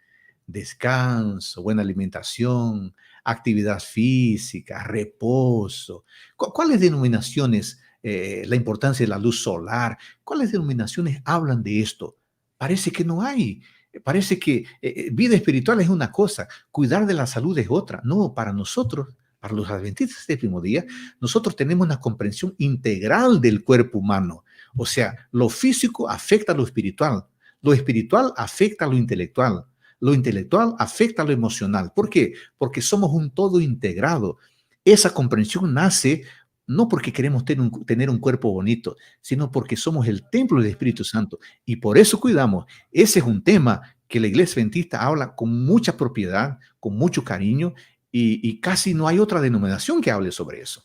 Descanso, buena alimentación, actividad física, reposo. ¿Cuáles denominaciones, la importancia de la luz solar, cuáles denominaciones hablan de esto? Parece que no hay. Parece que vida espiritual es una cosa, cuidar de la salud es otra. No, para nosotros, para los adventistas del Séptimo Día, nosotros tenemos una comprensión integral del cuerpo humano. O sea, lo físico afecta a lo espiritual. Lo espiritual afecta a lo intelectual afecta a lo emocional. ¿Por qué? Porque somos un todo integrado. Esa comprensión nace no porque queremos tener un cuerpo bonito, sino porque somos el templo del Espíritu Santo y por eso cuidamos. Ese es un tema que la Iglesia Adventista habla con mucha propiedad, con mucho cariño y casi no hay otra denominación que hable sobre eso.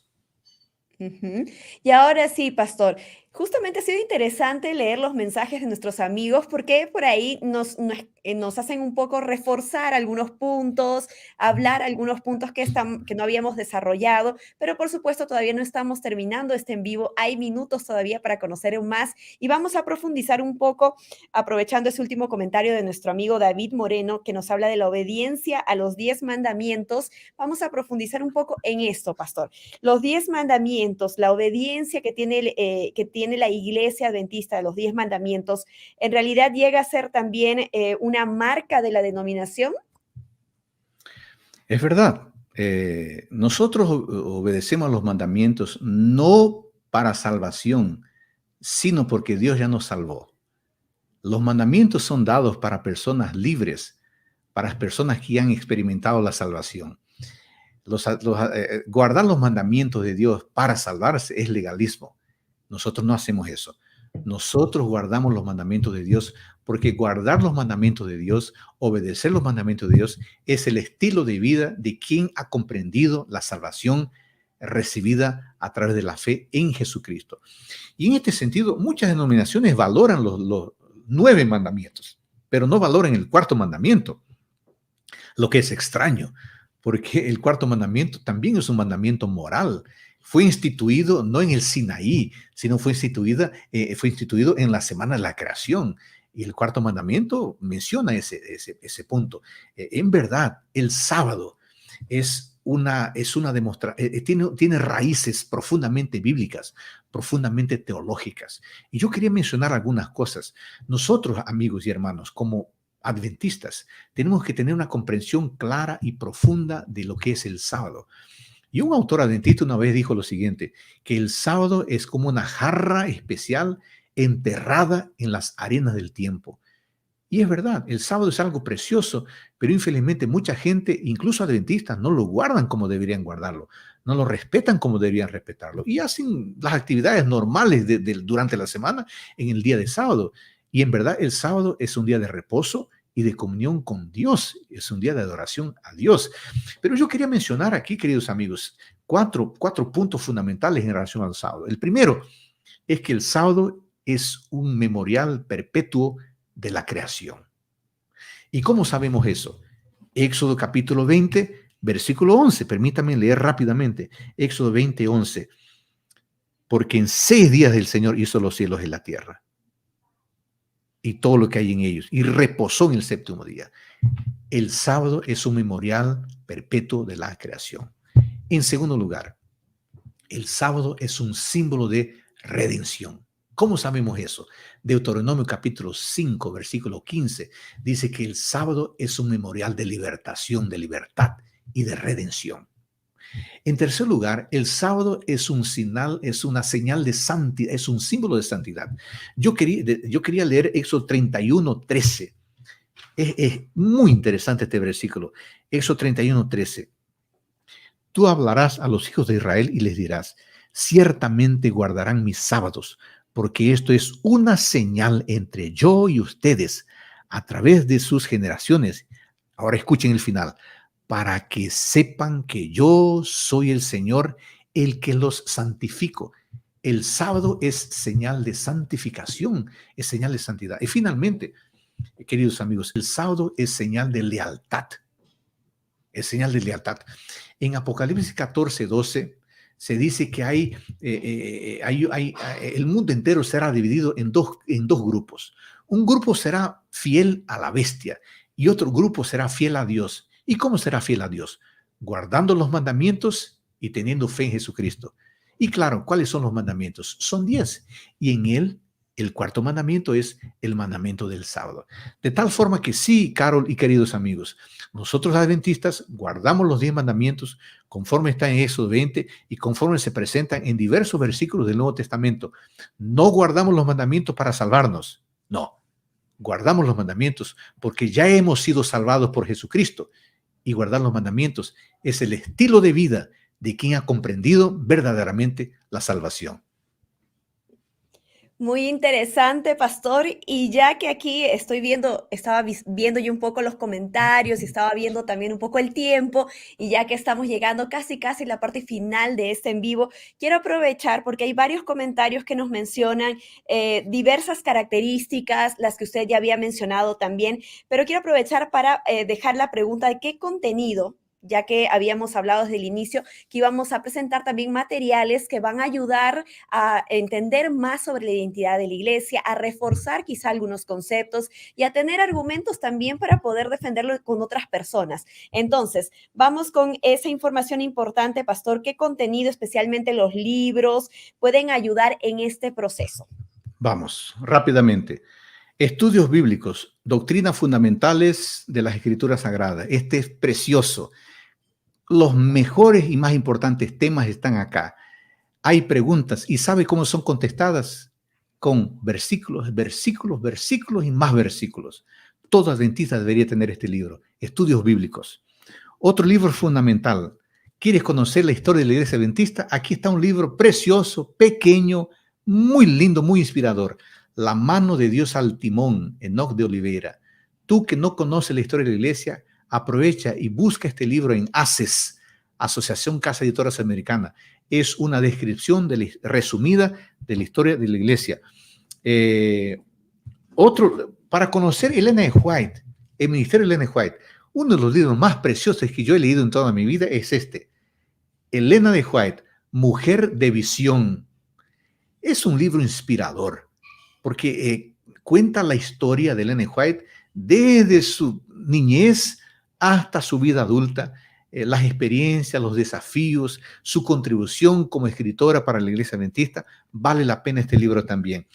Ujú. Y ahora sí, pastor, justamente ha sido interesante leer los mensajes de nuestros amigos porque por ahí nos hacen un poco reforzar algunos puntos, hablar algunos puntos que no habíamos desarrollado, pero por supuesto todavía no estamos terminando este en vivo, hay minutos todavía para conocer aún más y vamos a profundizar un poco aprovechando ese último comentario de nuestro amigo David Moreno que nos habla de la obediencia a los 10 mandamientos. Vamos a profundizar un poco en esto, pastor. Los 10 mandamientos, la obediencia que tiene la iglesia adventista de los 10 mandamientos, en realidad llega a ser también una marca de la denominación.
Es verdad. Nosotros obedecemos a los mandamientos no para salvación, sino porque Dios ya nos salvó. Los mandamientos son dados para personas libres, para personas que ya han experimentado la salvación. Guardar los mandamientos de Dios para salvarse es legalismo. Nosotros no hacemos eso. Nosotros guardamos los mandamientos de Dios porque guardar los mandamientos de Dios, obedecer los mandamientos de Dios, es el estilo de vida de quien ha comprendido la salvación recibida a través de la fe en Jesucristo. Y en este sentido, muchas denominaciones valoran los 9 mandamientos, pero no valoran el cuarto mandamiento, lo que es extraño, porque el cuarto mandamiento también es un mandamiento moral. Fue instituido no en el Sinaí, sino fue instituido en la semana de la creación. Y el cuarto mandamiento menciona ese punto. En verdad, el sábado es una demostración, tiene raíces profundamente bíblicas, profundamente teológicas. Y yo quería mencionar algunas cosas. Nosotros, amigos y hermanos, como adventistas, tenemos que tener una comprensión clara y profunda de lo que es el sábado. Y un autor adventista una vez dijo lo siguiente, que el sábado es como una jarra especial enterrada en las arenas del tiempo. Y es verdad, el sábado es algo precioso, pero infelizmente mucha gente, incluso adventistas, no lo guardan como deberían guardarlo, no lo respetan como deberían respetarlo y hacen las actividades normales durante la semana en el día de sábado. Y en verdad el sábado es un día de reposo y de comunión con Dios, es un día de adoración a Dios. Pero yo quería mencionar aquí, queridos amigos, cuatro puntos fundamentales en relación al sábado. El primero es que el sábado es un memorial perpetuo de la creación. ¿Y cómo sabemos eso? Éxodo capítulo 20, versículo 11. Permítanme leer rápidamente. Éxodo 20, 11. Porque en 6 días el Señor hizo los cielos y la tierra y todo lo que hay en ellos, y reposó en el séptimo día. El sábado es un memorial perpetuo de la creación. En segundo lugar, el sábado es un símbolo de redención. ¿Cómo sabemos eso? Deuteronomio capítulo 5, versículo 15, dice que el sábado es un memorial de libertación, de libertad y de redención. En tercer lugar, el sábado es una señal de santidad, es un símbolo de santidad. Yo quería leer Éxodo 31, 13. Es muy interesante este versículo. Éxodo 31, 13. Tú hablarás a los hijos de Israel y les dirás, ciertamente guardarán mis sábados, porque esto es una señal entre yo y ustedes a través de sus generaciones. Ahora escuchen el final. Para que sepan que yo soy el Señor, el que los santifico. El sábado es señal de santificación, es señal de santidad. Y finalmente, queridos amigos, el sábado es señal de lealtad. Es señal de lealtad. En Apocalipsis 14, 12, se dice que el mundo entero será dividido en dos grupos. Un grupo será fiel a la bestia y otro grupo será fiel a Dios. ¿Y cómo será fiel a Dios? Guardando los mandamientos y teniendo fe en Jesucristo. Y claro, ¿cuáles son los mandamientos? Son 10. Y en él, el cuarto mandamiento es el mandamiento del sábado. De tal forma que sí, Carol y queridos amigos, nosotros adventistas guardamos los 10 mandamientos conforme está en Éxodo 20 y conforme se presentan en diversos versículos del Nuevo Testamento. No guardamos los mandamientos para salvarnos. No. guardamos los mandamientos porque ya hemos sido salvados por Jesucristo. Y guardar los mandamientos es el estilo de vida de quien ha comprendido verdaderamente la salvación.
Muy interesante, pastor. Y ya que aquí estoy viendo, viendo yo un poco los comentarios y estaba viendo también un poco el tiempo, y ya que estamos llegando casi a la parte final de este en vivo, quiero aprovechar porque hay varios comentarios que nos mencionan diversas características, las que usted ya había mencionado también, pero quiero aprovechar para dejar la pregunta de qué contenido, ya que habíamos hablado desde el inicio que íbamos a presentar también materiales que van a ayudar a entender más sobre la identidad de la iglesia, a reforzar quizá algunos conceptos y a tener argumentos también para poder defenderlo con otras personas. Entonces, vamos con esa información importante, pastor. ¿Qué contenido, especialmente los libros, pueden ayudar en este proceso?
Vamos, rápidamente. Estudios bíblicos, doctrinas fundamentales de las Escrituras Sagradas. Este es precioso. Los mejores y más importantes temas están acá. Hay preguntas y ¿sabe cómo son contestadas? Con versículos, versículos, versículos y más versículos. Todo adventista debería tener este libro, Estudios Bíblicos. Otro libro fundamental. ¿Quieres conocer la historia de la iglesia adventista? Aquí está un libro precioso, pequeño, muy lindo, muy inspirador. La mano de Dios al timón, Enoch de Oliveira. Tú que no conoces la historia de la iglesia, aprovecha y busca este libro en ACES, Asociación Casa Editoras Americana. Es una descripción resumida de la historia de la iglesia. Para conocer Elena de White, el ministerio de Elena de White, uno de los libros más preciosos que yo he leído en toda mi vida es este. Elena de White, Mujer de Visión. Es un libro inspirador porque cuenta la historia de Elena de White desde su niñez hasta su vida adulta, las experiencias, los desafíos, su contribución como escritora para la iglesia adventista. Vale la pena este libro también.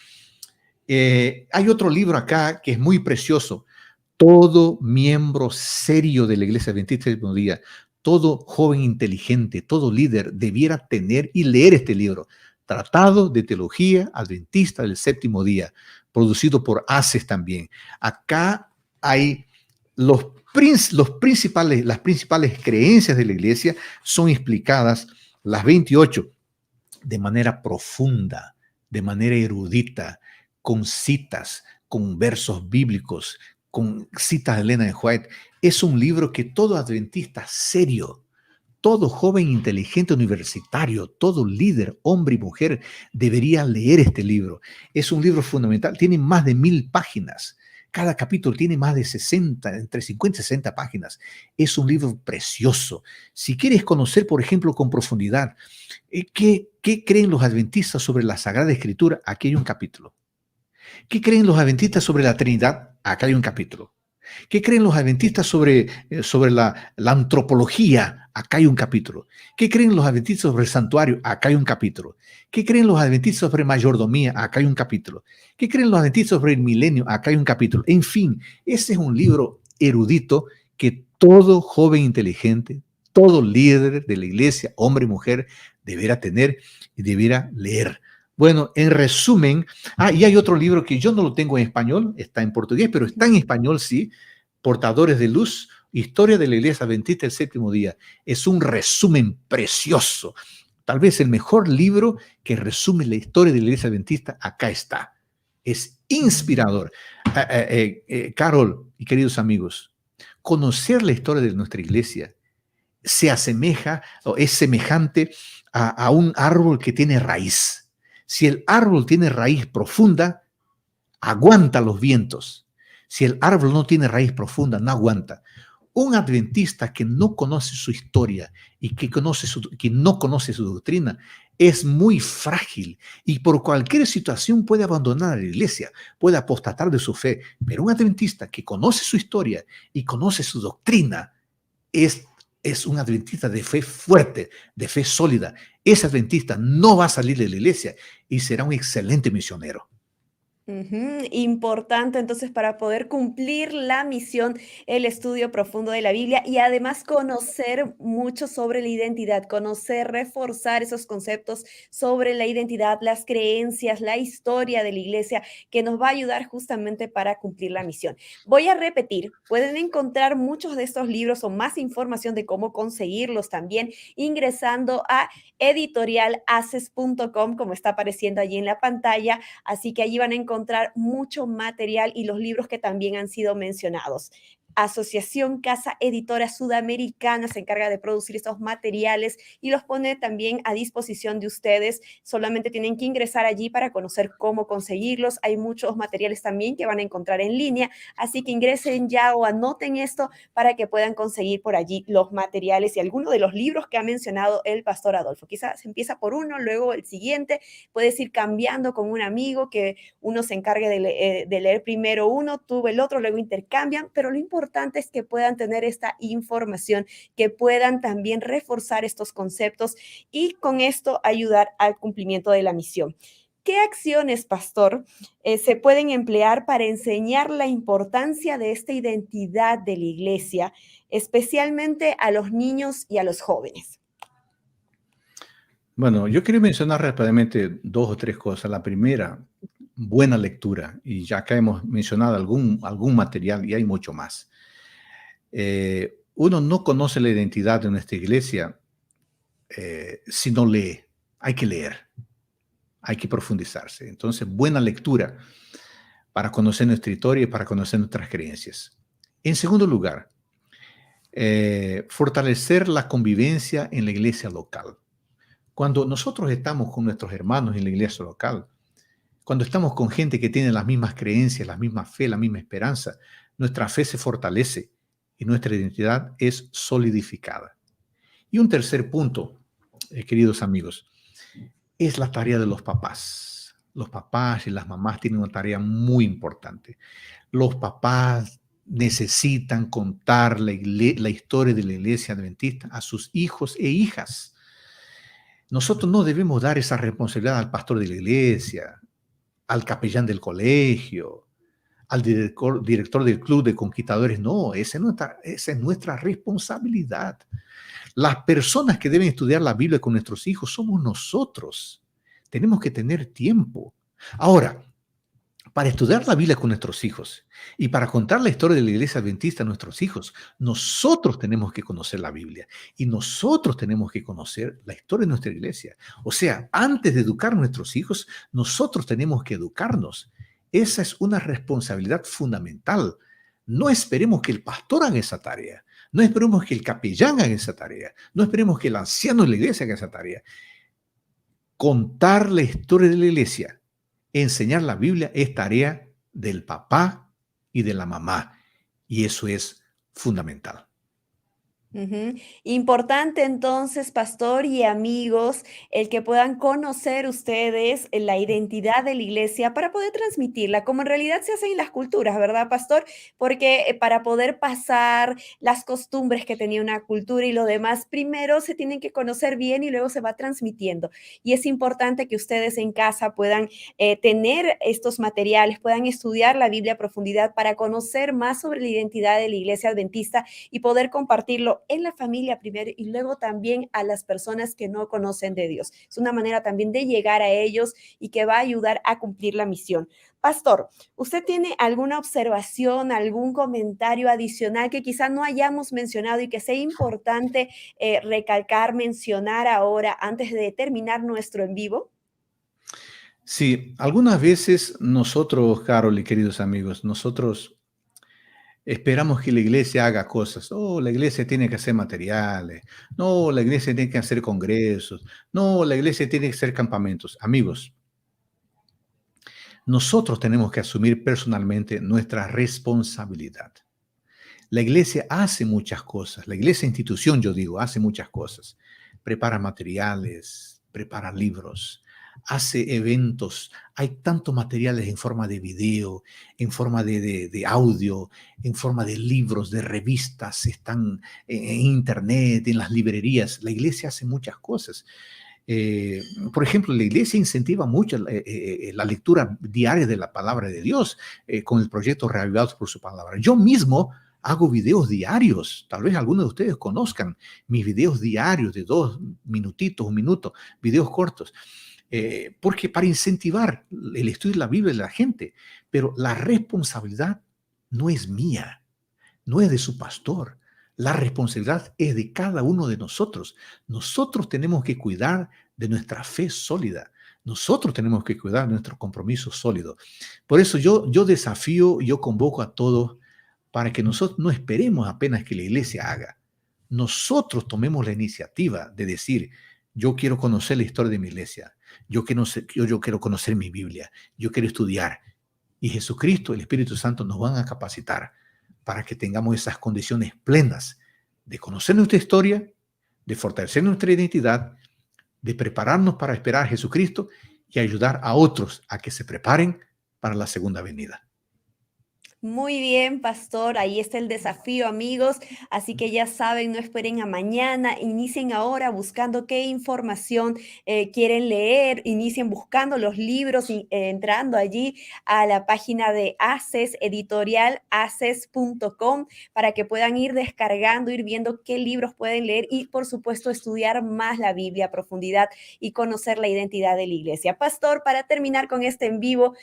Hay otro libro acá que es muy precioso. Todo miembro serio de la iglesia adventista del Séptimo Día, todo joven inteligente, todo líder debiera tener y leer este libro. Tratado de Teología Adventista del Séptimo Día, producido por ACES también. Acá hay las principales creencias de la iglesia son explicadas, las 28, de manera profunda, de manera erudita, con citas, con versos bíblicos, con citas de Elena de White. Es un libro que todo adventista serio, todo joven inteligente universitario, todo líder, hombre y mujer, debería leer este libro. Es un libro fundamental, tiene más de 1000 páginas. Cada capítulo tiene más de 60, entre 50 y 60 páginas. Es un libro precioso. Si quieres conocer, por ejemplo, con profundidad, ¿qué creen los adventistas sobre la Sagrada Escritura? Aquí hay un capítulo. ¿Qué creen los adventistas sobre la Trinidad? Acá hay un capítulo. ¿Qué creen los adventistas sobre la antropología? Acá hay un capítulo. ¿Qué creen los adventistas sobre el santuario? Acá hay un capítulo. ¿Qué creen los adventistas sobre mayordomía? Acá hay un capítulo. ¿Qué creen los adventistas sobre el milenio? Acá hay un capítulo. En fin, ese es un libro erudito que todo joven inteligente, todo líder de la iglesia, hombre y mujer, deberá tener y deberá leer. Bueno, en resumen, y hay otro libro que yo no lo tengo en español, está en portugués, pero está en español, sí, Portadores de Luz, Historia de la Iglesia Adventista del Séptimo Día. Es un resumen precioso, tal vez el mejor libro que resume la historia de la Iglesia Adventista, acá está. Es inspirador. Carol y queridos amigos, conocer la historia de nuestra iglesia se asemeja o es semejante a un árbol que tiene raíz. Si el árbol tiene raíz profunda, aguanta los vientos. Si el árbol no tiene raíz profunda, no aguanta. Un adventista que no conoce su historia y que no conoce su doctrina es muy frágil y por cualquier situación puede abandonar la iglesia, puede apostatar de su fe. Pero un adventista que conoce su historia y conoce su doctrina es un adventista de fe fuerte, de fe sólida. Ese adventista no va a salir de la iglesia y será un excelente misionero.
Ujú, importante entonces para poder cumplir la misión, el estudio profundo de la Biblia y además conocer mucho sobre la identidad, conocer, reforzar esos conceptos sobre la identidad, las creencias, la historia de la iglesia, que nos va a ayudar justamente para cumplir la misión. Voy a repetir, pueden encontrar muchos de estos libros o más información de cómo conseguirlos también ingresando a editorialaces.com, como está apareciendo allí en la pantalla. Así que allí van a encontrar mucho material y los libros que también han sido mencionados. Asociación Casa Editora Sudamericana se encarga de producir estos materiales y los pone también a disposición de ustedes. Solamente tienen que ingresar allí para conocer cómo conseguirlos. Hay muchos materiales también que van a encontrar en línea, así que ingresen ya o anoten esto para que puedan conseguir por allí los materiales y algunos de los libros que ha mencionado el pastor Adolfo. Quizás empieza por uno, luego el siguiente, puedes ir cambiando con un amigo, que uno se encargue de leer primero uno, tú el otro, luego intercambian, pero lo importante es que puedan tener esta información, que puedan también reforzar estos conceptos y con esto ayudar al cumplimiento de la misión. ¿Qué acciones, pastor, se pueden emplear para enseñar la importancia de esta identidad de la iglesia, especialmente a los niños y a los jóvenes?
Bueno, yo quería mencionar rápidamente dos o tres cosas. La primera, buena lectura. Y ya acá hemos mencionado algún material y hay mucho más. Uno no conoce la identidad de nuestra iglesia si no lee. Hay que leer, hay que profundizarse. Entonces, buena lectura para conocer nuestra historia y para conocer nuestras creencias. En segundo lugar, fortalecer la convivencia en la iglesia local. Cuando nosotros estamos con nuestros hermanos en la iglesia local, cuando estamos con gente que tiene las mismas creencias, la misma fe, la misma esperanza, nuestra fe se fortalece y nuestra identidad es solidificada. Y un tercer punto, queridos amigos, es la tarea de los papás. Los papás y las mamás tienen una tarea muy importante. Los papás necesitan contar la historia de la iglesia adventista a sus hijos e hijas. Nosotros no debemos dar esa responsabilidad al pastor de la iglesia, al capellán del colegio, al director del club de conquistadores. No, esa es nuestra responsabilidad. Las personas que deben estudiar la Biblia con nuestros hijos somos nosotros. Tenemos que tener tiempo. Ahora, para estudiar la Biblia con nuestros hijos y para contar la historia de la iglesia adventista a nuestros hijos, nosotros tenemos que conocer la Biblia y nosotros tenemos que conocer la historia de nuestra iglesia. O sea, antes de educar a nuestros hijos, nosotros tenemos que educarnos. Esa es una responsabilidad fundamental. No esperemos que el pastor haga esa tarea. No esperemos que el capellán haga esa tarea. No esperemos que el anciano de la iglesia haga esa tarea. Contar la historia de la iglesia, enseñar la Biblia es tarea del papá y de la mamá. Y eso es fundamental.
Ujú. Importante entonces, pastor y amigos, el que puedan conocer ustedes la identidad de la iglesia para poder transmitirla, como en realidad se hace en las culturas, ¿verdad, pastor? Porque para poder pasar las costumbres que tenía una cultura y lo demás, primero se tienen que conocer bien y luego se va transmitiendo. Y es importante que ustedes en casa puedan tener estos materiales, puedan estudiar la Biblia a profundidad para conocer más sobre la identidad de la iglesia adventista y poder compartirlo en la familia primero y luego también a las personas que no conocen de Dios. Es una manera también de llegar a ellos y que va a ayudar a cumplir la misión. Pastor, ¿usted tiene alguna observación, algún comentario adicional que quizá no hayamos mencionado y que sea importante recalcar, mencionar ahora antes de terminar nuestro en vivo?
Sí, algunas veces nosotros, Carol y queridos amigos, nosotros esperamos que la iglesia haga cosas. Oh, la iglesia tiene que hacer materiales. No, la iglesia tiene que hacer congresos. No, la iglesia tiene que hacer campamentos. Amigos, nosotros tenemos que asumir personalmente nuestra responsabilidad. La iglesia hace muchas cosas. La iglesia institución, yo digo, hace muchas cosas. Prepara materiales, prepara libros, hace eventos. Hay tantos materiales en forma de video, en forma de audio, en forma de libros, de revistas, están en internet, en las librerías. La iglesia hace muchas cosas. Eh, por ejemplo, la iglesia incentiva mucho la lectura diaria de la palabra de Dios con el proyecto Reavivados por su palabra. Yo mismo hago videos diarios, tal vez algunos de ustedes conozcan mis videos diarios de 2 minutitos, 1 minuto, videos cortos, porque para incentivar el estudio de la Biblia de la gente, pero la responsabilidad no es mía, no es de su pastor. La responsabilidad es de cada uno de nosotros. Nosotros tenemos que cuidar de nuestra fe sólida. Nosotros tenemos que cuidar de nuestro compromiso sólido. Por eso yo desafío, yo convoco a todos para que nosotros no esperemos apenas que la iglesia haga. Nosotros tomemos la iniciativa de decir, yo quiero conocer la historia de mi iglesia. Yo quiero conocer mi Biblia. Yo quiero estudiar. Y Jesucristo, el Espíritu Santo nos van a capacitar para que tengamos esas condiciones plenas de conocer nuestra historia, de fortalecer nuestra identidad, de prepararnos para esperar a Jesucristo y ayudar a otros a que se preparen para la segunda venida.
Muy bien, pastor. Ahí está el desafío, amigos. Así que ya saben, no esperen a mañana. Inicien ahora buscando qué información quieren leer. Inicien buscando los libros, entrando allí a la página de ACES, editorial aces.com, para que puedan ir descargando, ir viendo qué libros pueden leer y, por supuesto, estudiar más la Biblia a profundidad y conocer la identidad de la iglesia. Pastor, para terminar con este en vivo,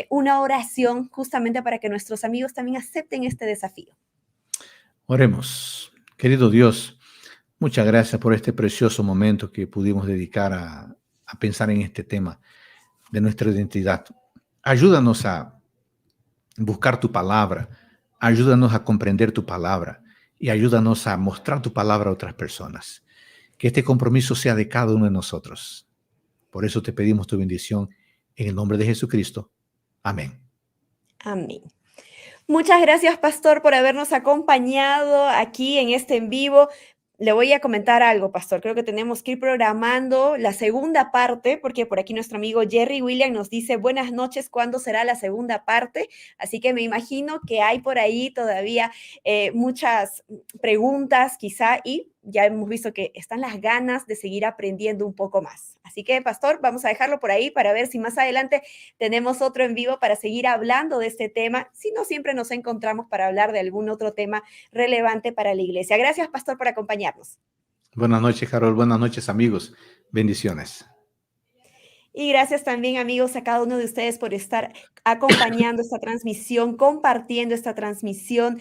una oración justamente para que nuestros amigos también acepten este desafío.
Oremos. Querido Dios, muchas gracias por este precioso momento que pudimos dedicar a pensar en este tema de nuestra identidad. Ayúdanos a buscar tu palabra, ayúdanos a comprender tu palabra y ayúdanos a mostrar tu palabra a otras personas. Que este compromiso sea de cada uno de nosotros. Por eso te pedimos tu bendición en el nombre de Jesucristo. Amén.
Amén. Muchas gracias, pastor, por habernos acompañado aquí en este en vivo. Le voy a comentar algo, pastor. Creo que tenemos que ir programando la segunda parte, porque por aquí nuestro amigo Jerry William nos dice buenas noches, ¿cuándo será la segunda parte? Así que me imagino que hay por ahí todavía muchas preguntas quizá y ya hemos visto que están las ganas de seguir aprendiendo un poco más. Así que, pastor, vamos a dejarlo por ahí para ver si más adelante tenemos otro en vivo para seguir hablando de este tema. Si no, siempre nos encontramos para hablar de algún otro tema relevante para la iglesia. Gracias, pastor, por acompañarnos.
Buenas noches, Carol. Buenas noches, amigos. Bendiciones.
Y gracias también, amigos, a cada uno de ustedes por estar acompañando esta transmisión, compartiendo esta transmisión,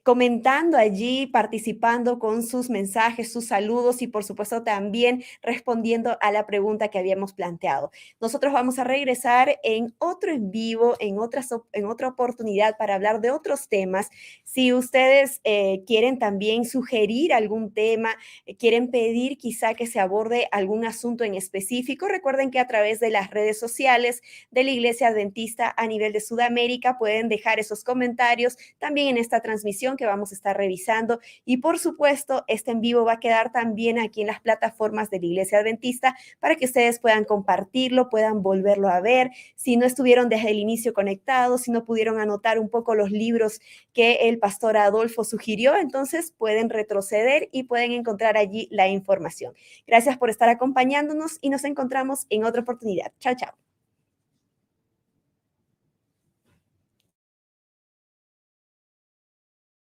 comentando allí, participando con sus mensajes, sus saludos y, por supuesto, también respondiendo a la pregunta que habíamos planteado. Nosotros vamos a regresar en otro en vivo, en otra oportunidad para hablar de otros temas. Si ustedes quieren también sugerir algún tema, quieren pedir quizá que se aborde algún asunto en específico, recuerden que a través de las redes sociales de la Iglesia Adventista a nivel de Sudamérica pueden dejar esos comentarios también en esta transmisión que vamos a estar revisando y por supuesto este en vivo va a quedar también aquí en las plataformas de la Iglesia Adventista para que ustedes puedan compartirlo, puedan volverlo a ver, si no estuvieron desde el inicio conectados, si no pudieron anotar un poco los libros que el pastor Adolfo sugirió, entonces pueden retroceder y pueden encontrar allí la información. Gracias por estar acompañándonos y nos encontramos en otra oportunidad. Chao, chao.